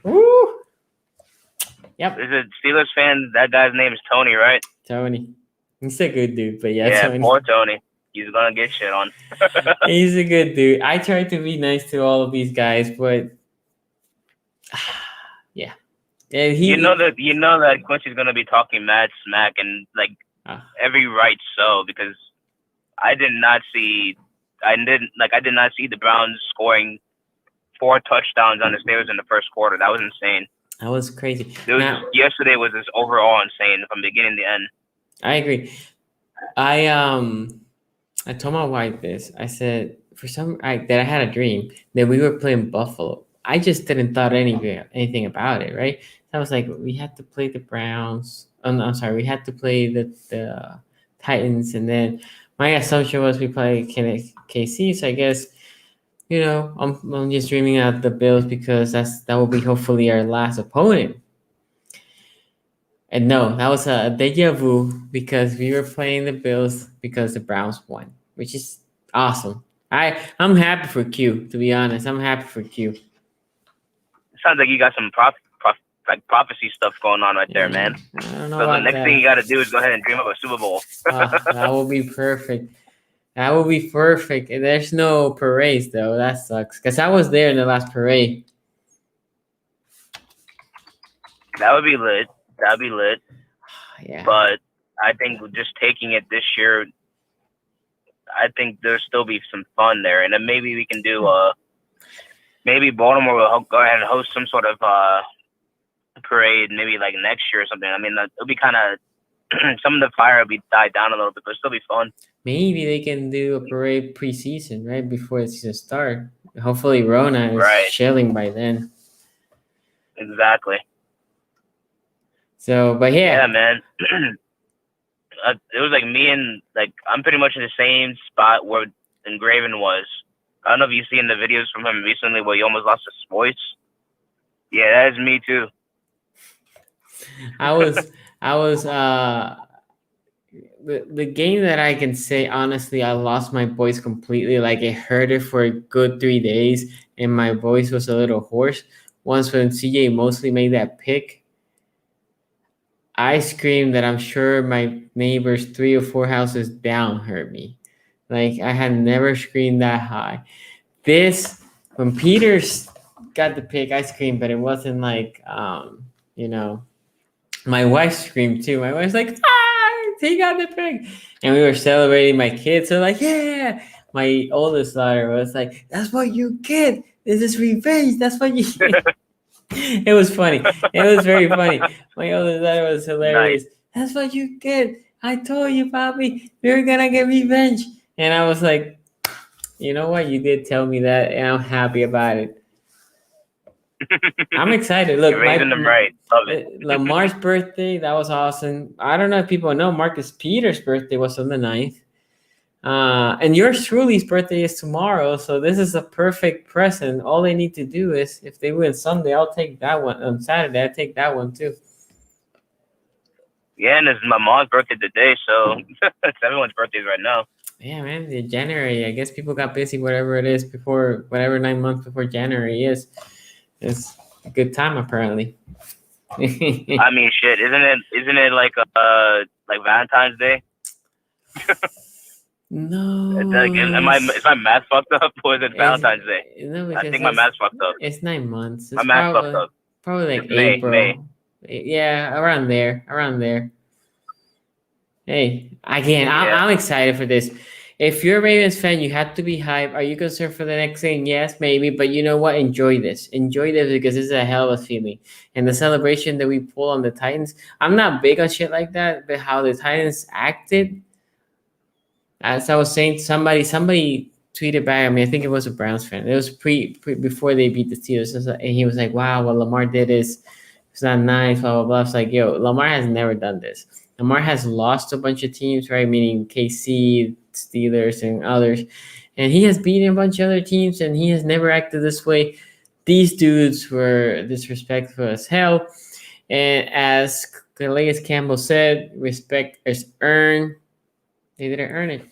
Woo! Yep. Is it Steelers fan? That guy's name is Tony, right? Tony. He's a good dude, but Yeah, Tony. poor Tony. He's gonna get shit on. He's a good dude. I try to be nice to all of these guys, but yeah. And you know that Quincy's gonna be talking mad smack and like every right so because I did not see the Browns scoring 4 touchdowns on the Steelers in the first quarter. That was insane. That was crazy. Yesterday was just overall insane from beginning to end. I agree. I told my wife this. I said that I had a dream that we were playing Buffalo. I just didn't thought anything about it, right? I was like, we had to play the Browns. Oh, no, I'm sorry, we had to play the Titans, and then my assumption was we play KC. So I guess I'm just dreaming out the Bills because that will be hopefully our last opponent. And no, that was a deja vu because we were playing the Bills because the Browns won, which is awesome. I'm happy for Q, to be honest. I'm happy for Q. It sounds like you got some prophecy stuff going on right there, man. I don't know so about the next that. thing you got to do is go ahead and dream up a Super Bowl. That will be perfect. That will be perfect. There's no parades, though. That sucks. Because I was there in the last parade. That would be lit. That'd be lit. Yeah. But I think just taking it this year, I think there'll still be some fun there. And then maybe we can do maybe Baltimore will go ahead and host some sort of parade maybe like next year or something. I mean, it'll be kind of some of the fire will be died down a little bit, but it'll still be fun. Maybe they can do a parade preseason, right before the season starts. Hopefully Rona is chilling by then. Exactly. So, but yeah, man. It was like me and I'm pretty much in the same spot where Engraven was. I don't know if you've seen the videos from him recently where he almost lost his voice. Yeah, that is me too. I was the game that I can say honestly, I lost my voice completely. Like it hurted for a good 3 days, and my voice was a little hoarse. Once when CJ Mosley made that pick, I screamed that I'm sure my neighbors 3 or 4 houses down heard me. Like I had never screamed that high. When Peters got the pick, I screamed, but it wasn't like my wife screamed too. My wife's like, he got the pick. And we were celebrating. My kids are like, yeah. my oldest daughter was like, "That's what you get. This is revenge. That's what you." It was funny. It was very funny. My oldest daughter was Nice. hilarious. That's what you get. I told you, Bobby, you're gonna get revenge. And I was like, you know what? You did tell me that, and I'm happy about it. I'm excited. Look, You're raising them right. Love it. Lamar's birthday, that was awesome. I don't know if people know, Marcus Peters' birthday was on the 9th. And yours truly's birthday is tomorrow, so this is a perfect present. All they need to do is, if they win Sunday, I'll take that one. On Saturday, I take that one too. Yeah, and it's my mom's birthday today, so it's everyone's birthdays right now. Yeah, man, the January. I guess people got busy, whatever it is, before whatever 9 months before January is. It's a good time apparently. I mean, shit, isn't it like Valentine's Day? No. Is my math fucked up, or is it Valentine's Day? No, I think my math's fucked up. It's 9 months. My math's fucked up. Probably like It's May, April. May. Yeah, around there. Hey, again, I'm excited for this. If you're a Ravens fan, you have to be hyped. Are you concerned for the next game? Yes, maybe. But you know what? Enjoy this. Enjoy this because this is a hell of a feeling. And the celebration that we pull on the Titans, I'm not big on shit like that, but how the Titans acted, as I was saying, somebody tweeted back at me. I think it was a Browns fan. It was before they beat the Steelers, and he was like, "Wow, what Lamar did is it's not nice." Blah blah blah. It's like, yo, Lamar has never done this. Lamar has lost a bunch of teams, right? Meaning KC, Steelers, and others, and he has beaten a bunch of other teams, and he has never acted this way. These dudes were disrespectful as hell, and as Calais Campbell said, respect is earned. They didn't earn it.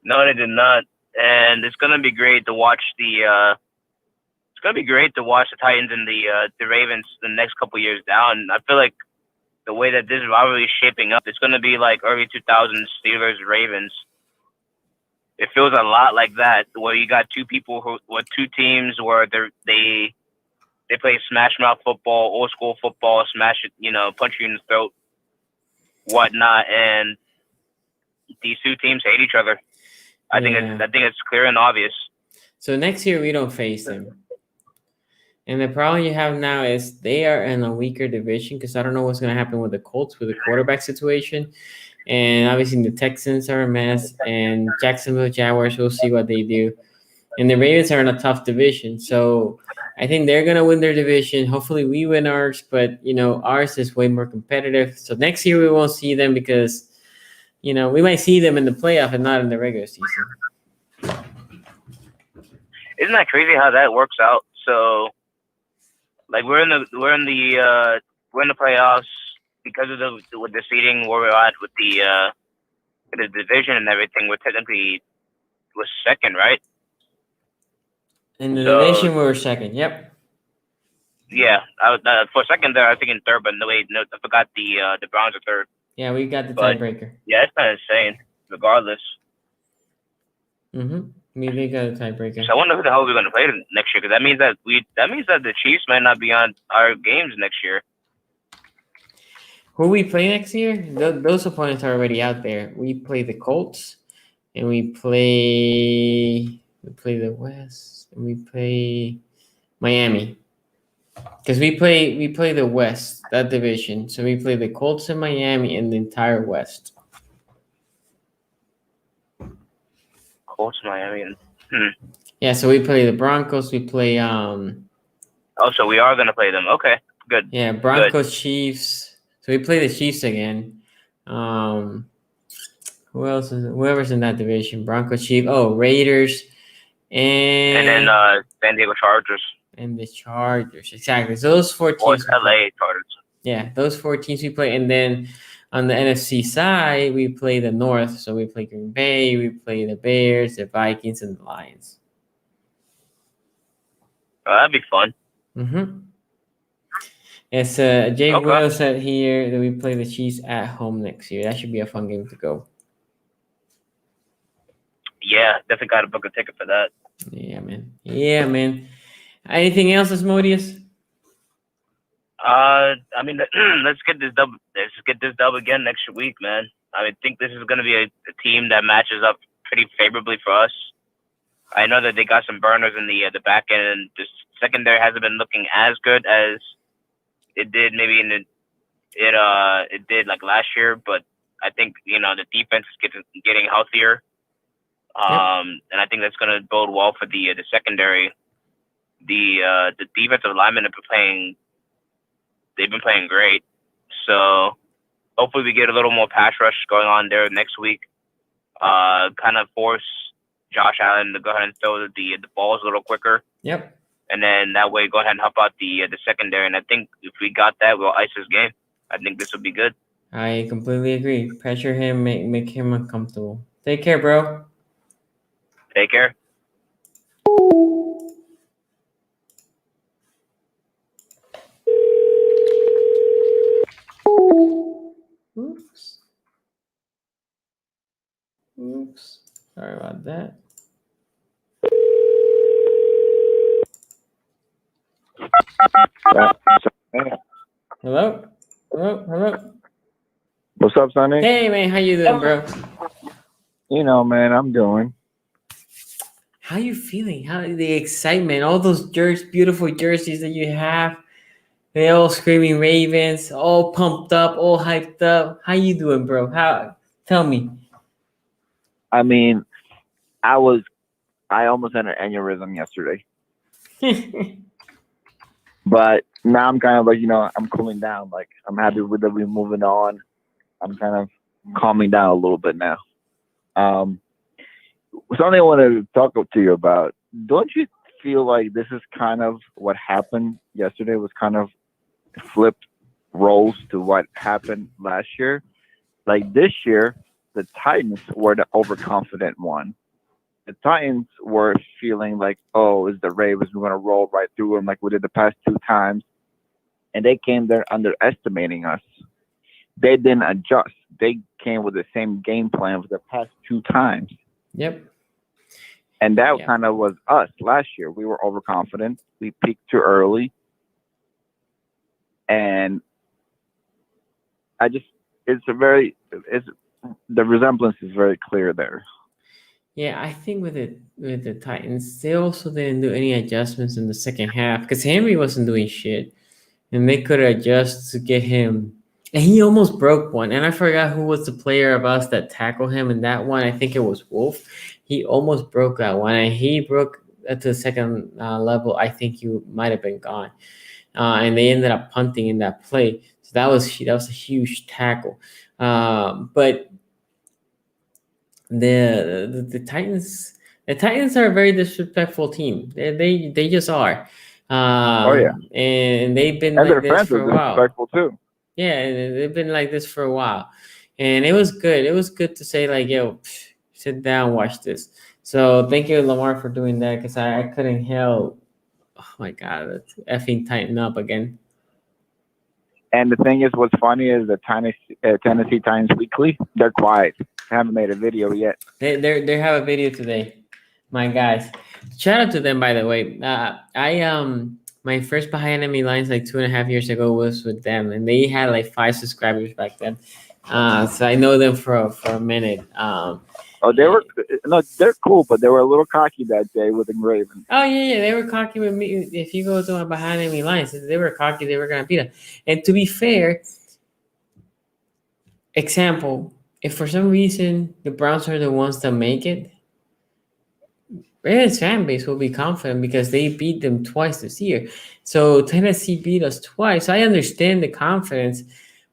No, they did not. And it's gonna be great to watch the Titans and the Ravens the next couple years down. I feel like the way that this rivalry is shaping up, it's gonna be like early 2000s Steelers Ravens. It feels a lot like that, where you got two teams where they play smash mouth football, old school football, smash it, punch you in the throat, whatnot, and these two teams hate each other. I think it's clear and obvious. So next year we don't face them. And the problem you have now is they are in a weaker division because I don't know what's going to happen with the Colts with the quarterback situation. And obviously the Texans are a mess. And Jacksonville Jaguars, we'll see what they do. And the Ravens are in a tough division. So I think they're going to win their division. Hopefully we win ours. But, ours is way more competitive. So next year we won't see them because, we might see them in the playoff and not in the regular season. Isn't that crazy how that works out? So, like we're in the playoffs because of the seeding where we're at with the division and everything. We're technically second, right? In the division, we were second. Yep. Yeah, I was for a second there. I was thinking third, but no, I forgot the Browns are third. Yeah, we got the tiebreaker. Yeah, it's kind of insane. Regardless. We got a tiebreaker. So I wonder who the hell we're going to play next year, because that means that the Chiefs might not be on our games next year. Who we play next year? Those opponents are already out there. We play the Colts, and we play the West, and we play Miami. Because we play the West, that division. So we play the Colts and Miami in the entire West. Colts, Miami. Yeah, so we play the Broncos. We play Oh, so we are going to play them. Okay, good. Yeah, Broncos, good. Chiefs. So we play the Chiefs again. Who else is whoever's in that division? Broncos, Chiefs. Oh, Raiders, and then San Diego Chargers. And the Chargers, exactly. So those 4 teams. Or LA Chargers. Yeah, those 4 teams we play, and then on the NFC side, we play the North. So we play Green Bay, we play the Bears, the Vikings, and the Lions. Oh, that'd be fun. It's Jay Will said here that we play the Chiefs at home next year. That should be a fun game to go. Yeah, definitely got to book a ticket for that. Yeah, man. Anything else, Asmodeus? I mean, let's get this dub again next week, man. I think this is going to be a team that matches up pretty favorably for us. I know that they got some burners in the back end, and the secondary hasn't been looking as good as it did maybe it did like last year. But I think the defense is getting healthier, and I think that's going to bode well for the secondary. The defensive linemen have been playing. They've been playing great. So hopefully we get a little more pass rush going on there next week. Kind of force Josh Allen to go ahead and throw the balls a little quicker. Yep. And then that way go ahead and help out the secondary. And I think if we got that, we'll ice this game. I think this will be good. I completely agree. Pressure him, make him uncomfortable. Take care, bro. Take care. Oops. Sorry about that. Hello? What's up, Sonny? Hey, man, how you doing, bro? Man, I'm doing. How you feeling? How the excitement? All those beautiful jerseys that you have. They all screaming Ravens, all pumped up, all hyped up. How you doing, bro? Tell me. I mean, I almost had an aneurysm yesterday. But now I'm kind of like, I'm cooling down. Like, I'm happy with that we're moving on. I'm kind of calming down a little bit now. Something I want to talk to you about. Don't you feel like this is kind of what happened yesterday was kind of flipped roles to what happened last year? Like this year, the Titans were the overconfident one. The Titans were feeling like, oh, it's the Ravens. We're going to roll right through them like we did the past 2 times. And they came there underestimating us. They didn't adjust. They came with the same game plan for the past 2 times. Yep. And that kind of was us last year. We were overconfident. We peaked too early. And the resemblance is very clear there. Yeah, I think with the Titans, they also didn't do any adjustments in the second half because Henry wasn't doing shit, and they could adjust to get him. And he almost broke one, and I forgot who was the player of us that tackled him in that one. I think it was Wolf. He almost broke that one, and he broke at the second level. I think he might have been gone, and they ended up punting in that play. So that was a huge tackle, but. The Titans are a very disrespectful team. They just are. And they've been like this for a while. Disrespectful too. Yeah, they've been like this for a while, and it was good. It was good to say like, yo, sit down, watch this. So thank you, Lamar, for doing that because I couldn't help. Oh my God, that's effing tighten up again. And the thing is, what's funny is the Tennessee Titans Weekly. They're quiet. They haven't made a video yet. They have a video today, my guys. Shout out to them, by the way. My first Behind Enemy Lines like 2.5 years ago was with them, and they had like 5 subscribers back then. So I know them for a minute. They're cool, but they were a little cocky that day with the Ravens. Oh yeah, they were cocky with me. If you go to my Behind Enemy Lines, they were cocky. They were gonna beat us. And to be fair, example, if for some reason the Browns are the ones that make it, Ravens fan base will be confident because they beat them twice this year. So Tennessee beat us twice. I understand the confidence.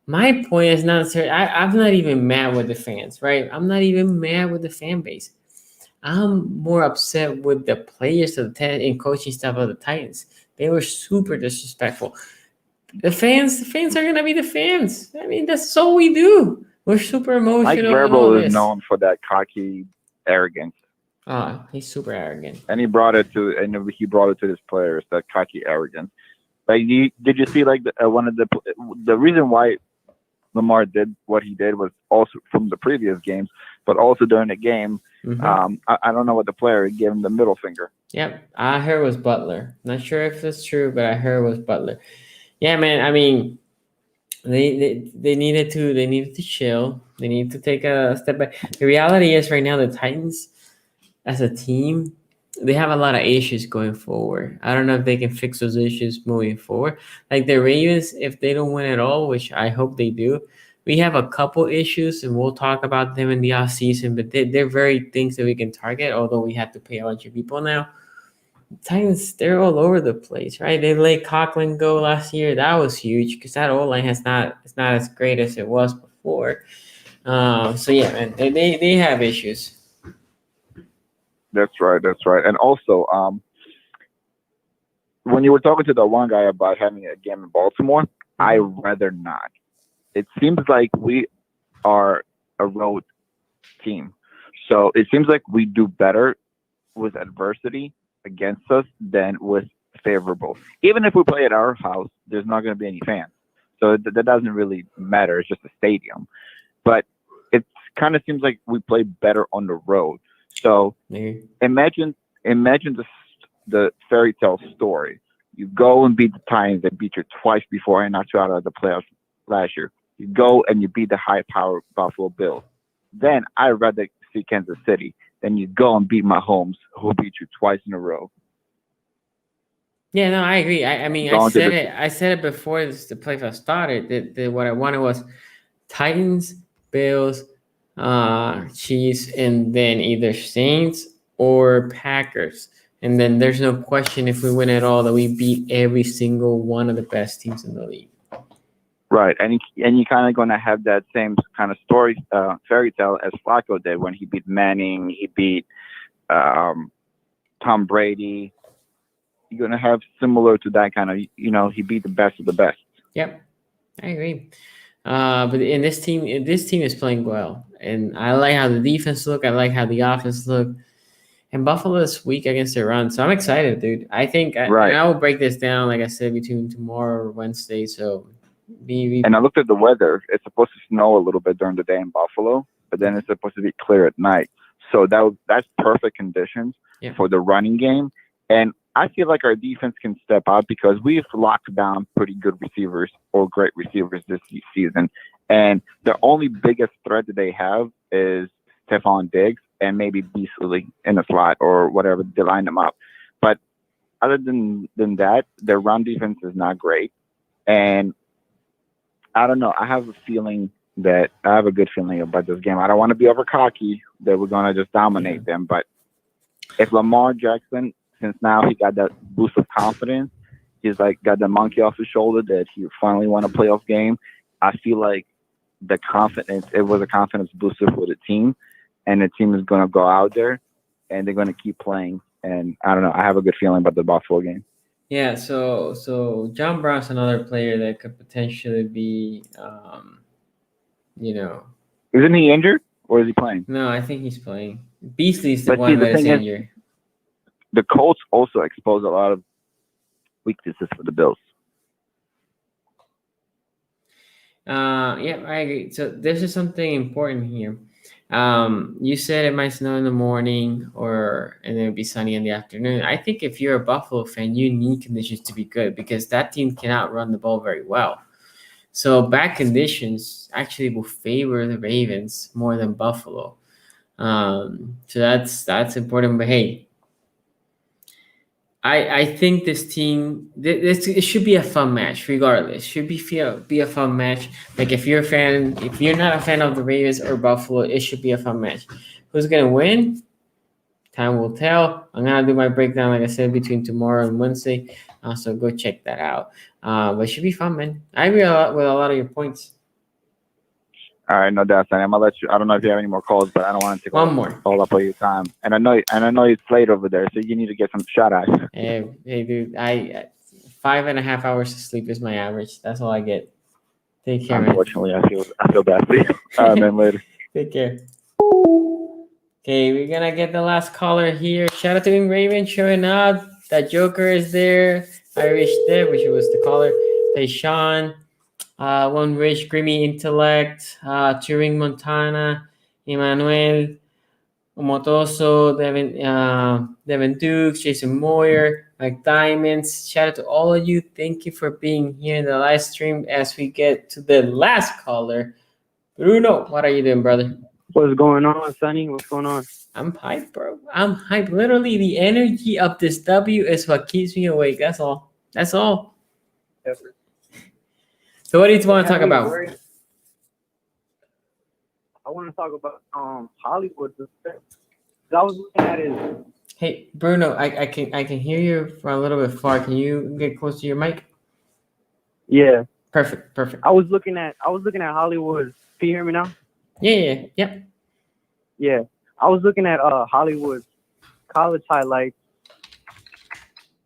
My point is not necessarily, I'm not even mad with the fans, right? I'm not even mad with the fan base. I'm more upset with the players of the and coaching staff of the Titans. They were super disrespectful. The fans are gonna be the fans. I mean, that's all we do. We're super emotional. Mike Vrabel is known for that cocky arrogance. He's super arrogant. And he brought it to his players, that cocky arrogance. Like, did you see like one of the reason why Lamar did what he did was also from the previous games, but also during the game. Mm-hmm. I don't know what the player gave him the middle finger. Yep, I heard it was Butler. Not sure if it's true, but I heard it was Butler. Yeah, man. I mean, They needed to chill. They need to take a step back. The reality is right now the Titans as a team, they have a lot of issues going forward. I don't know if they can fix those issues moving forward. Like the Ravens, if they don't win at all, which I hope they do, we have a couple issues and we'll talk about them in the off season, but they're very things that we can target, although we have to pay a bunch of people now. Titans, they're all over the place, right? They let Coughlin go last year. That was huge because that O line it's not as great as it was before. So yeah, man, they have issues. That's right. That's right. And also, when you were talking to the one guy about having a game in Baltimore, I rather not. It seems like we are a road team, so it seems like we do better with adversity against us than with favorable. Even if we play at our house, there's not going to be any fans, so that doesn't really matter. It's just a stadium, but it kind of seems like we play better on the road. So imagine the fairy tale story. You go and beat the Titans that beat you twice before and knocked you out of the playoffs last year. You go and you beat the high-powered Buffalo Bills. Then I'd rather see Kansas City. Then you go and beat Mahomes, who beat you twice in a row. Yeah, no, I agree. I mean, Going I to said the- it. I said it before the playoffs started. That what I wanted was Titans, Bills, Chiefs, and then either Saints or Packers. And then there's no question if we win at all that we beat every single one of the best teams in the league. Right, and you're kind of going to have that same kind of story, fairy tale as Flacco did when he beat Manning, he beat Tom Brady. You're going to have similar to that kind of, he beat the best of the best. Yep, I agree. But in this team is playing well, and I like how the defense look. I like how the offense look. And Buffalo is weak against the run, so I'm excited, dude. I think, Right. and I will break this down, like I said, between tomorrow or Wednesday. So, and I looked at the weather. It's supposed to snow a little bit during the day in Buffalo, but then it's supposed to be clear at night. So that's perfect conditions for the running game. And I feel like our defense can step out because we've locked down pretty good receivers or great receivers this season. And the only biggest threat that they have is Stephon Diggs and maybe Beasley in the slot or whatever to line them up. But other than that, their run defense is not great. And I don't know. I have a good feeling about this game. I don't want to be over cocky that we're going to just dominate them. But if Lamar Jackson, since now he got that boost of confidence, he's like got the monkey off his shoulder that he finally won a playoff game. I feel like it was a confidence booster for the team. And the team is going to go out there and they're going to keep playing. And I don't know. I have a good feeling about the Buffalo game. Yeah. So John Brown's another player that could potentially be, Isn't he injured or is he playing? No, I think he's playing. Beasley's the one that is injured. The Colts also expose a lot of weaknesses for the Bills. Yeah, I agree. So this is something important here. You said it might snow in the morning and then it'd be sunny in the afternoon. I think if you're a Buffalo fan, you need conditions to be good because that team cannot run the ball very well. So bad conditions actually will favor the Ravens more than Buffalo. So that's important. But hey, I think this team, it should be a fun match regardless. Should be a fun match. Like if you're not a fan of the Ravens or Buffalo, it should be a fun match. Who's gonna win? Time will tell. I'm gonna do my breakdown, like I said, between tomorrow and Wednesday. So go check that out. But it should be fun, man. I agree with a lot of your points. All right, no doubt, Sonny. I'm gonna let you. I don't know if you have any more calls, but I don't want to take all up all your time. And I know it's late over there, so you need to get some shut eye. Hey, dude. 5.5 hours of sleep is my average. That's all I get. Take care, Unfortunately, man. I feel bad for you. All right, man. Later. Take care. Okay, we're gonna get the last caller here. Shout out to Raven showing up. That Joker is there. Irish Deb, which was the caller. Hey, Sean. One Rich, Grimmy Intellect, Turing Montana, Emmanuel, Motoso, Devin Dukes, Jason Moyer, Mike Diamonds. Shout out to all of you. Thank you for being here in the live stream as we get to the last caller. Bruno, what are you doing, brother? What's going on, Sonny? What's going on? I'm hyped, bro. I'm hyped. Literally, the energy of this W is what keeps me awake. That's all. That's all. So, what do you want to talk about? I want to talk about Hollywood. I was looking at his. Hey, Bruno, I can hear you from a little bit far. Can you get close to your mic? Yeah. Perfect. I was looking at Hollywood. Can you hear me now? Yeah. Yeah. I was looking at Hollywood college highlights.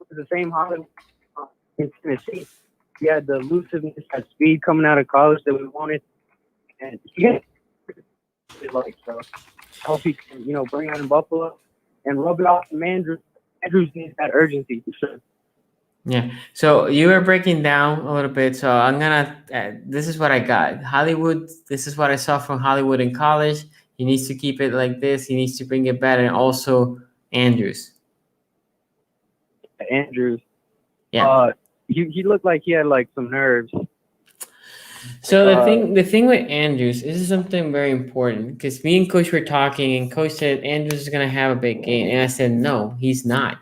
The same Hollywood in Tennessee. He had the elusiveness, had speed coming out of college that we wanted, and yeah, so. I hope he can, bring out in Buffalo and rub it off from Andrews. Andrews needs that urgency for sure. Yeah. So you were breaking down a little bit. So I'm gonna. This is what I got. Hollywood. This is what I saw from Hollywood in college. He needs to keep it like this. He needs to bring it back, and also Andrews. Andrews. Yeah. He looked like he had like some nerves. So the thing with Andrews, this is something very important because me and Coach were talking, and Coach said Andrews is gonna have a big game, and I said no, he's not,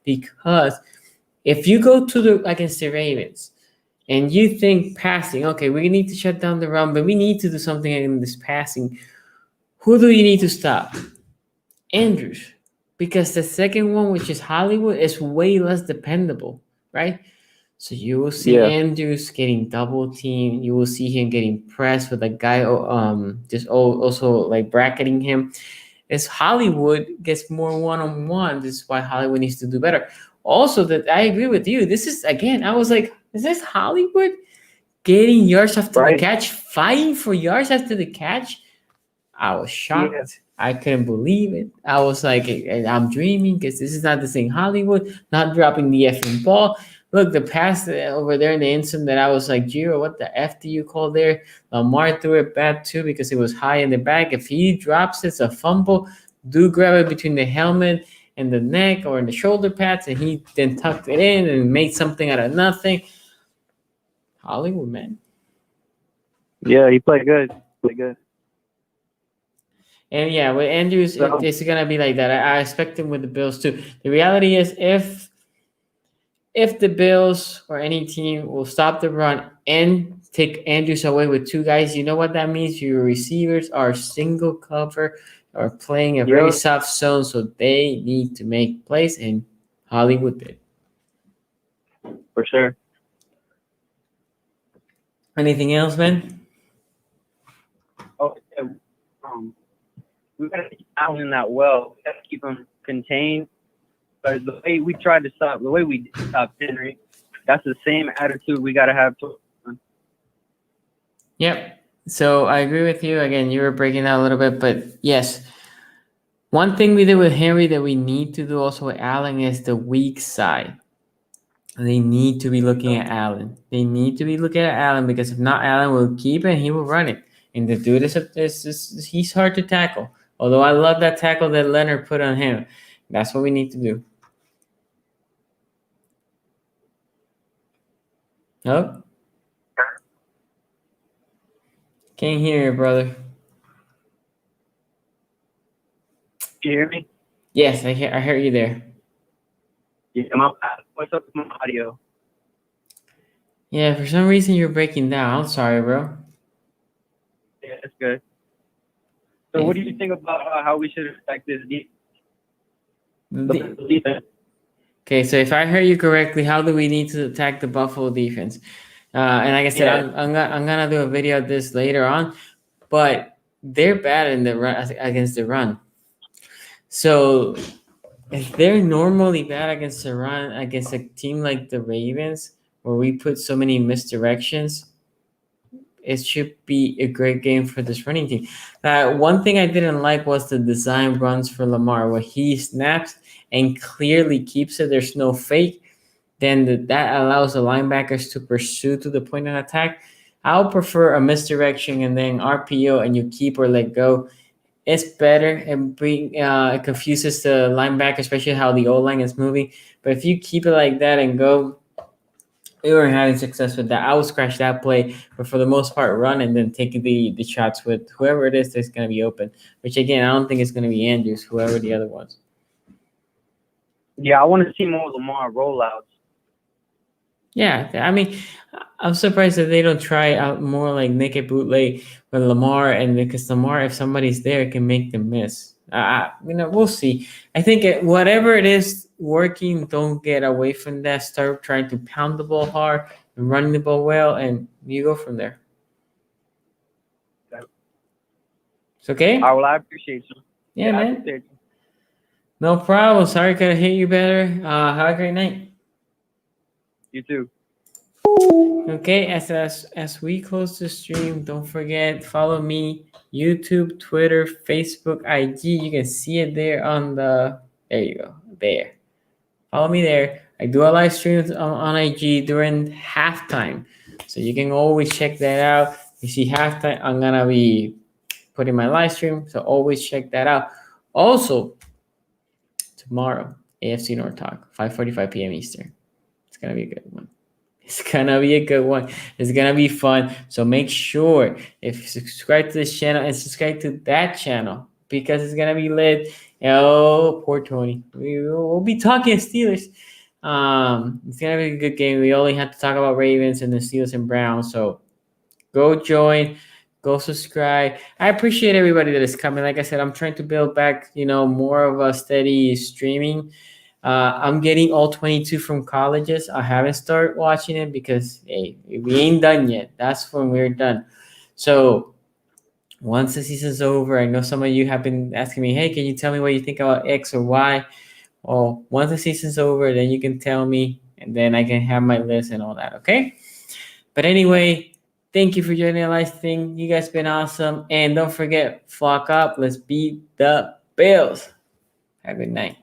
because if you go to against the Ravens, and you think passing, okay, we need to shut down the run, but we need to do something in this passing. Who do you need to stop? Andrews, because the second one, which is Hollywood, is way less dependable, right? So you will see Andrews getting double teamed. You will see him getting pressed with a guy just also like bracketing him. As Hollywood gets more one-on-one, this is why Hollywood needs to do better. Also, that I agree with you. This is, again, I was like, is this Hollywood getting yards after the catch, fighting for yards after the catch? I was shocked. Yeah. I couldn't believe it. I was like, I'm dreaming because this is not the same Hollywood, not dropping the effing ball. Look, the pass over there in the instant that I was like, Giro, what the F do you call there? Lamar threw it bad too because it was high in the back. If he drops, it's a fumble. Do grab it between the helmet and the neck or in the shoulder pads, and he then tucked it in and made something out of nothing. Hollywood, man. Yeah, he played good. And yeah, with Andrews, it's gonna be like that. I expect him with the Bills too. The reality is, if the Bills or any team will stop the run and take Andrews away with two guys, you know what that means? Your receivers are single cover or playing a very soft zone, so they need to make plays, and Hollywood did. For sure. Anything else, man? Oh, yeah. We gotta keep Allen that well. We gotta keep him contained. But the way we tried to stop, the way we did stop Henry, that's the same attitude we gotta have to. Yep. So I agree with you. Again, you were breaking out a little bit, but yes. One thing we did with Henry that we need to do also with Allen is the weak side. They need to be looking at Allen. They need to be looking at Allen because if not, Allen will keep it and he will run it. And the dude he's hard to tackle. Although I love that tackle that Leonard put on him. That's what we need to do. Oh? Can't hear you, brother. Can you hear me? Yes, I hear you there. Yeah, what's up with my audio? Yeah, for some reason you're breaking down. I'm sorry, bro. Yeah, that's good. So what do you think about how we should attack this defense? Okay, so if I heard you correctly, how do we need to attack the Buffalo defense? And like I said, I'm gonna do a video of this later on, but they're bad in the run against the run. So if they're normally bad against the run against a team like the Ravens, where we put so many misdirections, it should be a great game for this running team. One thing I didn't like was the design runs for Lamar, where he snaps and clearly keeps it. There's no fake. Then that allows the linebackers to pursue to the point of attack. I would prefer a misdirection and then RPO and you keep or let go. it's better and it confuses the linebacker, especially how the O line is moving. But if you keep it like that and go, we were having success with that. I would scratch that play, but for the most part, run and then take the shots with whoever it is that's going to be open. Which again, I don't think it's going to be Andrews, whoever the other ones. Yeah, I want to see more Lamar rollouts. Yeah, I mean, I'm surprised that they don't try out more like naked bootleg with Lamar, and because Lamar, if somebody's there, can make them miss. We'll see. I think whatever it is working, don't get away from that. Start trying to pound the ball hard and running the ball well, and you go from there. It's okay. All right, well, I appreciate you. Yeah, I man. appreciate you. No problem. Sorry, could I hit you better. Have a great night. You too. Okay, as we close the stream, don't forget, follow me, YouTube, Twitter, Facebook, IG. You can see it there on there you go, there. Follow me there. I do a live streams on IG during halftime. So you can always check that out. You see halftime, I'm gonna be putting my live stream. So always check that out. Also, tomorrow, AFC North Talk, 5:45 p.m. Eastern. It's gonna be a good one. It's gonna be a good one. It's gonna be fun. So make sure if you subscribe to this channel and subscribe to that channel because it's gonna be lit. Oh, poor Tony. We'll be talking Steelers. It's gonna be a good game. We only have to talk about Ravens and the Steelers and Browns. So go join, go subscribe. I appreciate everybody that is coming. Like I said, I'm trying to build back, more of a steady streaming. I'm getting all 22 from colleges. I haven't started watching it because, hey, we ain't done yet. That's when we're done. So once the season's over, I know some of you have been asking me, hey, can you tell me what you think about X or Y? Well, once the season's over, then you can tell me, and then I can have my list and all that, okay? But anyway, thank you for joining the live thing. You guys been awesome. And don't forget, flock up. Let's beat the Bills. Have a good night.